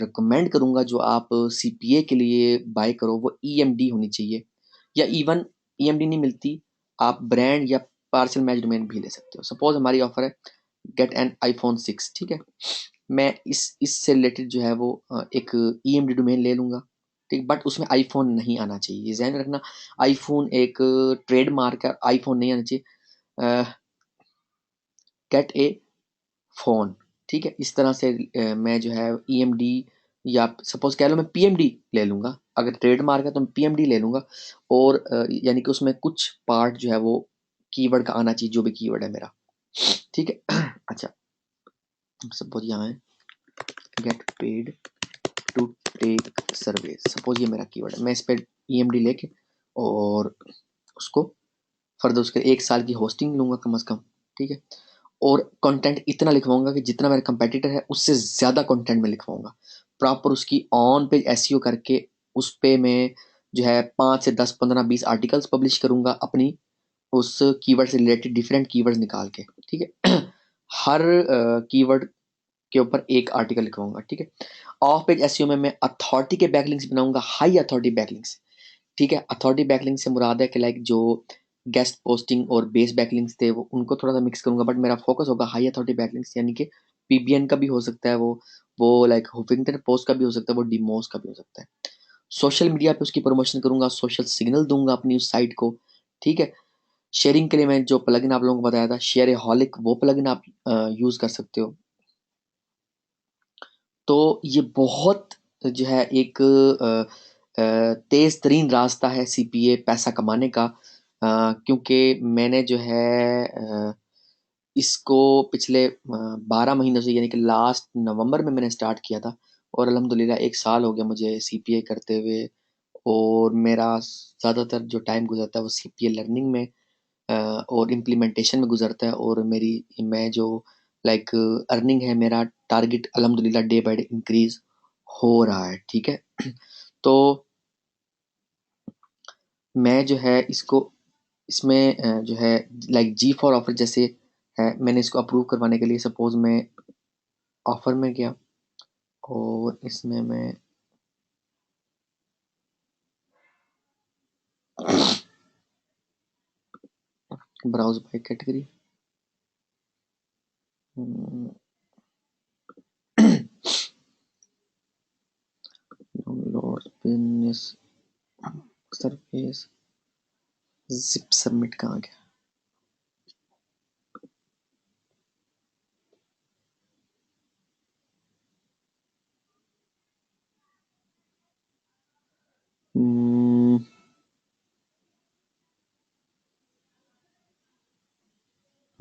रिकमेंड करूंगा जो आप सीपीए के लिए बाय करो वो ईएमडी होनी चाहिए, या इवन ईएमडी नहीं मिलती आप ब्रांड या पार्सल मैच डोमेन भी ले सकते हो। सपोज हमारी ऑफर है गेट एन आईफोन 6, ठीक है, मैं इससे रिलेटेड जो है वो एक ईएमडी डोमेन ले लूंगा, ठीक, बट उसमें आईफोन नहीं आना चाहिए, ध्यान रखना। आईफोन एक ट्रेडमार्क है, आईफोन नहीं आना चाहिए। गेट ए फोन, ठीक है, इस तरह से मैं जो है ईएमडी या सपोज कह लो मैं पीएमडी ले लूंगा, अगर ट्रेडमार्क है तो मैं पीएमडी ले लूंगा, और यानी कि उसमें कुछ पार्ट जो है वो कीवर्ड का आना चाहिए, जो भी कीवर्ड है मेरा, ठीक है। अच्छा सपोज यहाँ है get paid to take survey, suppose ये मेरा कीवर्ड है, मैं इस पर ईएमडी लेके और उसको फर्दर उसके 1 साल की होस्टिंग लूंगा कम से कम, ठीक है, और कंटेंट इतना लिखवाऊंगा कि जितना मेरा कंपेटिटर है उससे ज़्यादा कंटेंट में लिखवाऊंगा, प्रॉपर उसकी ऑन पेज एसईओ करके उस पे मैं जो है 5 से 10 15 20 आर्टिकल्स पब्लिश करूंगा अपनी उस कीवर्ड से रिलेटेड डिफरेंट कीवर्ड्स निकाल के, ठीक है। हर कीवर्ड के ऊपर एक आर्टिकल लिखवाऊंगा, ठीक है। ऑफ पेज एसईओ में मैं अथॉरिटी के बैकलिंक्स बनाऊंगा, हाई अथॉरिटी बैकलिंक्स, ठीक है। अथॉरिटी बैकलिंक से मुराद है कि लाइक जो गेस्ट पोस्टिंग और बेस बैकलिंक्स थे वो उनको थोड़ा सा मिक्स करूंगा, बट मेरा फोकस होगा हाई अथॉरिटी बैकलिंक्स, यानी कि पीबीएन का भी हो सकता है, वो लाइक हुफिंगटन पोस्ट का भी हो सकता है, वो डिमोस का भी हो सकता है। सोशल मीडिया पे उसकी प्रमोशन करूंगा, सोशल सिग्नल दूंगा अपनी उस साइट को, ठीक है। शेयरिंग के लिए मैं जो प्लगइन आप लोगों को बताया था शेयर हॉलिक, वो प्लगइन आप यूज कर सकते हो। तो ये बहुत जो है एक तेज तरीन रास्ता है सीपीए पैसा कमाने का, क्योंकि मैंने जो है इसको पिछले 12 महीनों से, यानी कि लास्ट नवंबर में मैंने स्टार्ट किया था, और अल्हम्दुलिल्लाह 1 साल हो गया मुझे सीपीए करते हुए। और मेरा ज़्यादातर जो टाइम गुजरता है वो सीपीए लर्निंग में और इम्प्लीमेंटेशन में गुजरता है, और मैं जो लाइक अर्निंग है, मेरा टारगेट अल्हम्दुलिल्लाह डे बाय डे इंक्रीज हो रहा है, ठीक है। तो मैं जो है इसको इसमें जो है लाइक जी फॉर ऑफर जैसे है, मैंने इसको अप्रूव करवाने के लिए सपोज मैं ऑफर में गया और इसमें मैं browse by category, download business service, zip submit कहाँ गया।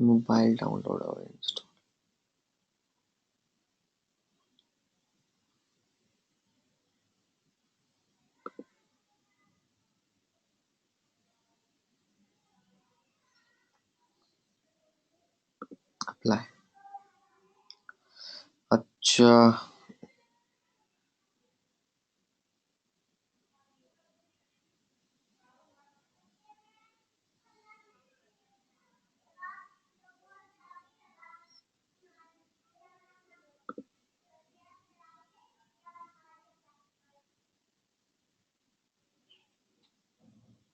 मोबाइल डाउनलोड और इंस्टॉल, अप्लाई। अच्छा,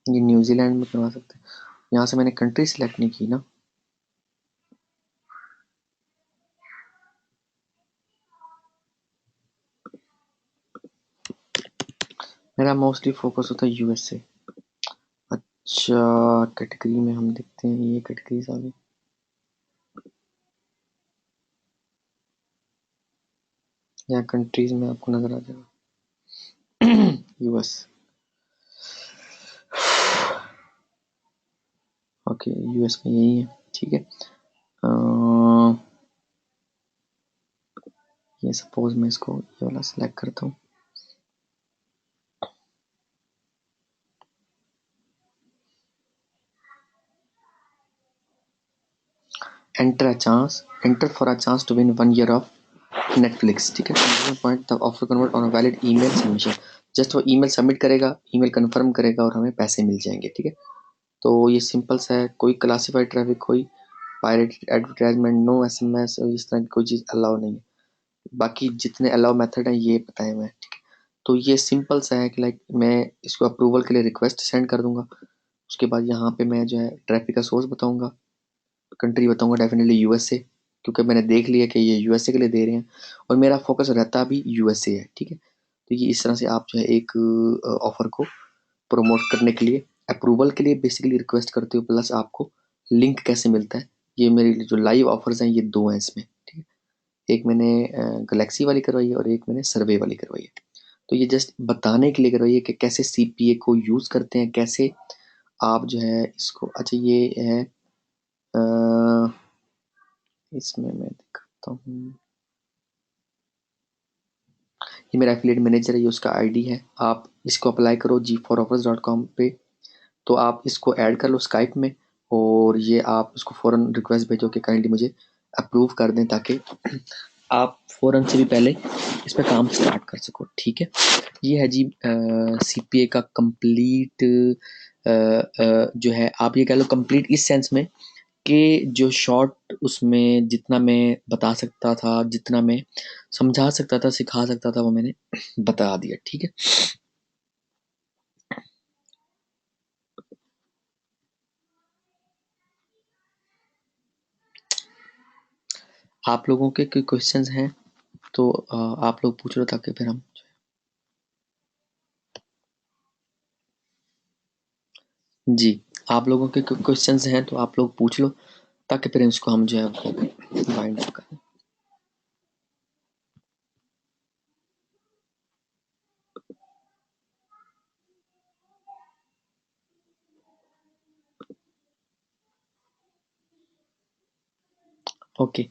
ये न्यूजीलैंड में करवा सकते हैं, यहाँ से मैंने कंट्री सिलेक्ट नहीं की ना। मेरा मोस्टली फोकस होता है यूएसए। अच्छा, कैटेगरी में हम देखते हैं, ये कैटेगरीज आ गई। यहाँ कंट्रीज में आपको नजर आ जाएगा यूएस। ओके, यूएस में यही है, ठीक है। ये सपोज मैं इसको ये वाला सिलेक्ट करता हूँ, enter for a chance to win 1 year of Netflix, ठीक है। Point the offer convert on a valid email submission, just वो ईमेल सबमिट करेगा, ईमेल कंफर्म करेगा और हमें पैसे मिल जाएंगे, ठीक है। तो ये सिंपल सा है, कोई क्लासिफाइड ट्रैफिक, कोई पायरेटेड एडवर्टाइजमेंट, नो एसएमएस, इस तरह की कोई चीज़ अलाउ नहीं है। बाकी जितने अलाउ मेथड हैं ये बताए हुए हैं, ठीक है। तो ये सिंपल सा है कि लाइक मैं इसको अप्रूवल के लिए रिक्वेस्ट सेंड कर दूंगा, उसके बाद यहाँ पे मैं जो है ट्रैफिक का सोर्स बताऊंगा, कंट्री बताऊंगा डेफिनेटली यूएसए, क्योंकि मैंने देख लिया कि ये यूएसए के लिए दे रहे हैं और मेरा फोकस रहता भी यूएसए है, ठीक है। तो ये इस तरह से आप जो है एक ऑफर को प्रमोट करने के लिए, अप्रूवल के लिए बेसिकली रिक्वेस्ट करते हो, प्लस आपको लिंक कैसे मिलता है। ये मेरे जो लाइव ऑफर्स हैं ये दो हैं इसमें, ठीक है। एक मैंने गलेक्सी वाली करवाई है और एक मैंने सर्वे वाली करवाई है। तो ये जस्ट बताने के लिए करवाई है कि कैसे सीपीए को यूज करते हैं, कैसे आप जो है इसको, अच्छा ये है इसमें मैं दिखाता हूँ, ये मेरा एफिलिएट मैनेजर है, ये उसका आईडी है। आप इसको अप्लाई करो G4offers.com पे, तो आप इसको ऐड कर लो स्काइप में, और ये आप उसको फ़ौरन रिक्वेस्ट भेजो कि काइंडली मुझे अप्रूव कर दें, ताकि आप फ़ौरन से भी पहले इस पे काम स्टार्ट कर सको, ठीक है? ये है जी सीपीए का कंप्लीट जो है, आप ये कह लो कंप्लीट इस सेंस में कि जो शॉर्ट उसमें जितना मैं बता सकता था, जितना मैं समझा सकता था, सिखा सकता था, वो मैंने बता दिया, ठीक है? आप लोगों के कोई क्वेश्चंस हैं तो आप लोग पूछ लो, ताकि फिर हम जी, आप लोगों के कोई क्वेश्चंस हैं तो आप लोग पूछ लो, ताकि फिर इसको हम जो है वो वाइंड अप करें। ओके,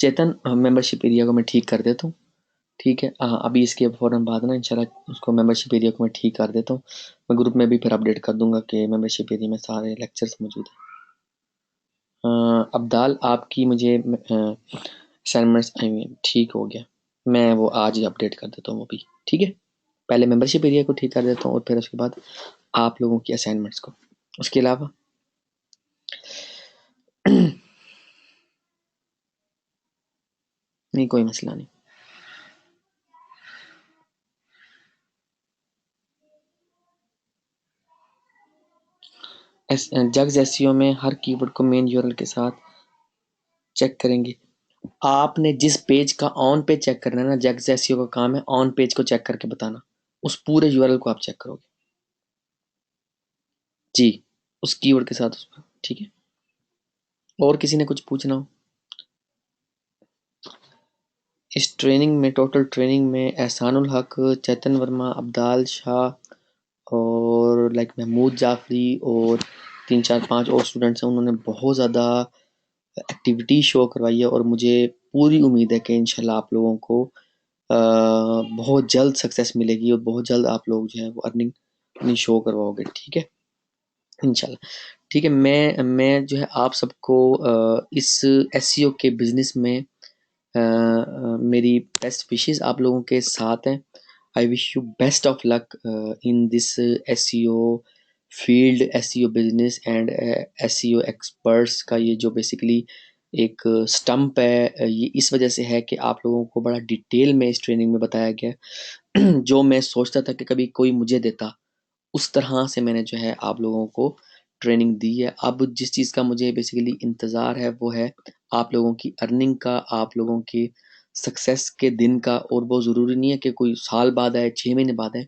चेतन मेंबरशिप एरिया को मैं ठीक कर देता हूँ, ठीक है? अभी इसके फ़ौरन बाद ना इंशाल्लाह उसको मेंबरशिप एरिया को मैं ठीक कर देता हूँ। मैं ग्रुप में भी फिर अपडेट कर दूंगा कि मेंबरशिप एरिया में सारे लेक्चर्स मौजूद हैं। अब्दाल, आपकी मुझे असाइनमेंट्स आई हुई हैं, ठीक हो गया। मैं वो आज ही अपडेट कर देता हूँ वो भी, ठीक है? पहले मेंबरशिप एरिया को ठीक कर देता हूँ और फिर उसके बाद आप लोगों की असाइनमेंट्स को। उसके अलावा नहीं, कोई मसला नहीं। जग्स एसईओ में हर कीवर्ड को मेन यूआरएल के साथ चेक करेंगे। आपने जिस पेज का ऑन पेज चेक करना है ना, जग्स एसईओ का काम है ऑन पेज को चेक करके बताना। उस पूरे यूआरएल को आप चेक करोगे जी, उस कीवर्ड के साथ उसका, ठीक है? और किसी ने कुछ पूछना हो? इस ट्रेनिंग में, टोटल ट्रेनिंग में एहसानुल हक, चेतन वर्मा, अब्दाल शाह और लाइक महमूद जाफरी और 3 4 5 और स्टूडेंट्स हैं, उन्होंने बहुत ज़्यादा एक्टिविटी शो करवाई है और मुझे पूरी उम्मीद है कि इंशाल्लाह आप लोगों को बहुत जल्द सक्सेस मिलेगी और बहुत जल्द आप लोग जो है वो अर्निंग अपनी शो करवाओगे, ठीक है? इंशाल्लाह, ठीक है? मैं जो है आप सबको इस एसईओ के बिजनेस में मेरी बेस्ट विशेस आप लोगों के साथ हैं। I wish you best of luck in this SEO field, SEO business and SEO experts का ये जो बेसिकली एक स्टंप है, ये इस वजह से है कि आप लोगों को बड़ा डिटेल में इस ट्रेनिंग में बताया गया है। जो मैं सोचता था कि कभी कोई मुझे देता, उस तरह से मैंने जो है आप लोगों को ट्रेनिंग दी है। अब जिस चीज़ का मुझे बेसिकली इंतज़ार है वो है आप लोगों की अर्निंग का, आप लोगों की सक्सेस के दिन का। और वो ज़रूरी नहीं है कि कोई साल बाद आए, 6 महीने बाद आए,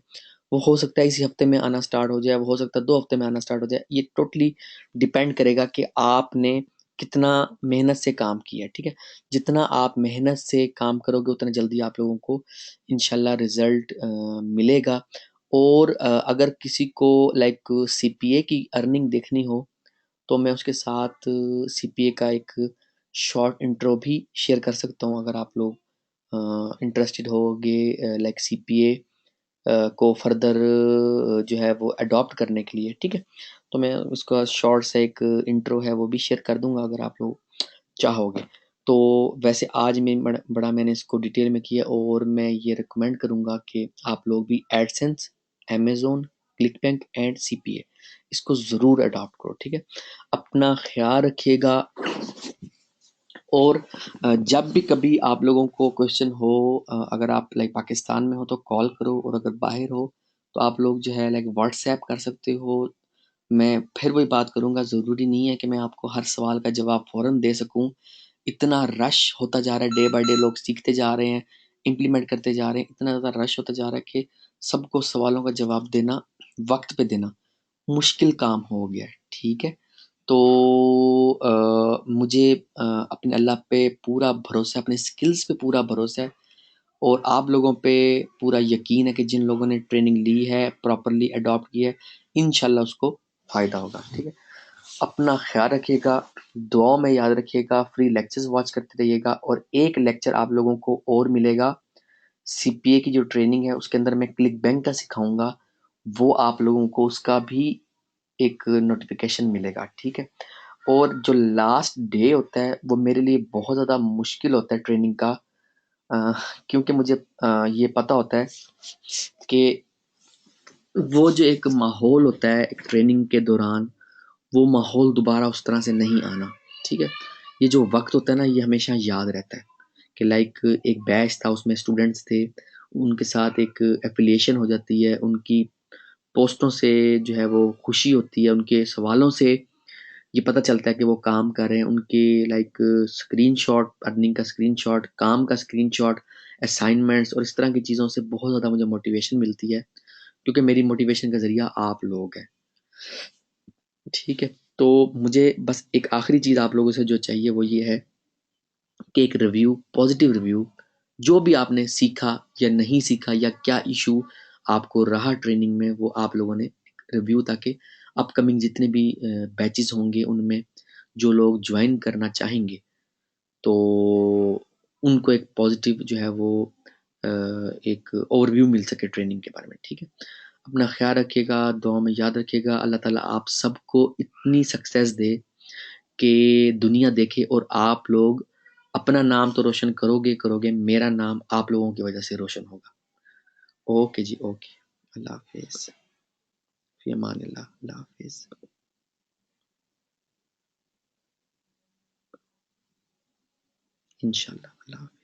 वो हो सकता है इसी हफ्ते में आना स्टार्ट हो जाए, वो हो सकता है 2 हफ्ते में आना स्टार्ट हो जाए। ये टोटली डिपेंड करेगा कि आपने कितना मेहनत से काम किया है, ठीक है? जितना आप मेहनत से काम करोगे उतना जल्दी आप लोगों को इंशाल्लाह रिजल्ट मिलेगा। और अगर किसी को लाइक सीपीए की अर्निंग देखनी हो तो मैं उसके साथ सीपीए का एक शॉर्ट इंट्रो भी शेयर कर सकता हूँ, अगर आप लोग इंटरेस्टेड होगे लाइक सीपीए को फर्दर जो है वो अडॉप्ट करने के लिए, ठीक है? तो मैं उसका शॉर्ट सा एक इंट्रो है वो भी शेयर कर दूंगा, अगर आप लोग चाहोगे तो। वैसे आज मैं बड़ा मैंने इसको डिटेल में किया और मैं ये रिकमेंड करूंगा कि आप लोग भी AdSense, Amazon, click bank and CPA इसको ज़रूर अडॉप्ट करो, ठीक है? अपना ख्याल रखिएगा। और जब भी कभी आप लोगों को क्वेश्चन हो, अगर आप लाइक पाकिस्तान में हो तो कॉल करो, और अगर बाहर हो तो आप लोग जो है लाइक व्हाट्सएप कर सकते हो। मैं फिर वही बात करूंगा, ज़रूरी नहीं है कि मैं आपको हर सवाल का जवाब फ़ौरन दे सकूं। इतना रश होता जा रहा है, डे बाय डे लोग सीखते जा रहे हैं, इम्प्लीमेंट करते जा रहे हैं, इतना ज़्यादा रश होता जा रहा है कि सबको सवालों का जवाब देना, वक्त पे देना मुश्किल काम हो गया है, ठीक है? तो मुझे अपने अल्लाह पे पूरा भरोसा है, अपने स्किल्स पे पूरा भरोसा है और आप लोगों पे पूरा यकीन है कि जिन लोगों ने ट्रेनिंग ली है, प्रॉपरली अडॉप्ट किया है, इंशाल्लाह उसको फ़ायदा होगा, ठीक है? अपना ख्याल रखिएगा, दुआओं में याद रखिएगा, फ्री लेक्चर्स वॉच करते रहिएगा। और एक लेक्चर आप लोगों को और मिलेगा, सीपीए की जो ट्रेनिंग है उसके अंदर मैं क्लिक बैंक का सिखाऊंगा, वो आप लोगों को उसका भी एक नोटिफिकेशन मिलेगा, ठीक है? और जो लास्ट डे होता है वो मेरे लिए बहुत ज़्यादा मुश्किल होता है ट्रेनिंग का, क्योंकि मुझे ये पता होता है कि वो जो एक माहौल होता है एक ट्रेनिंग के दौरान, वो माहौल दोबारा उस तरह से नहीं आना, ठीक है? ये जो वक़्त होता है ना, ये हमेशा याद रहता है कि लाइक एक बैच था, उसमें स्टूडेंट्स थे, उनके साथ एक एफ़िलिएशन हो जाती है, उनकी पोस्टों से जो है वो खुशी होती है, उनके सवालों से ये पता चलता है कि वो काम कर रहे हैं, उनके लाइक स्क्रीनशॉट, अर्निंग का स्क्रीनशॉट, काम का स्क्रीनशॉट, असाइनमेंट्स और इस तरह की चीज़ों से बहुत ज़्यादा मुझे मोटिवेशन मिलती है, क्योंकि मेरी मोटिवेशन का ज़रिया आप लोग हैं, ठीक है? तो मुझे बस एक आखिरी चीज़ आप लोगों से जो चाहिए वो ये है कि एक रिव्यू, पॉजिटिव रिव्यू, जो भी आपने सीखा या नहीं सीखा या क्या इशू आपको रहा ट्रेनिंग में, वो आप लोगों ने रिव्यू, ताकि अपकमिंग जितने भी बैचेस होंगे उनमें जो लोग ज्वाइन करना चाहेंगे, तो उनको एक पॉजिटिव जो है वो एक ओवरव्यू मिल सके ट्रेनिंग के बारे में, ठीक है? अपना ख्याल रखिएगा, दुआ में याद रखिएगा, अल्लाह ताला आप सबको इतनी सक्सेस दे कि दुनिया देखे और आप लोग अपना नाम तो रोशन करोगे करोगे, मेरा नाम आप लोगों की वजह से रोशन होगा। ओके जी, ओके। अल्लाह हाफिज। फी अमानिल्लाह। अल्लाह हाफिज। इंशाल्लाह। अल्लाह हाफिज।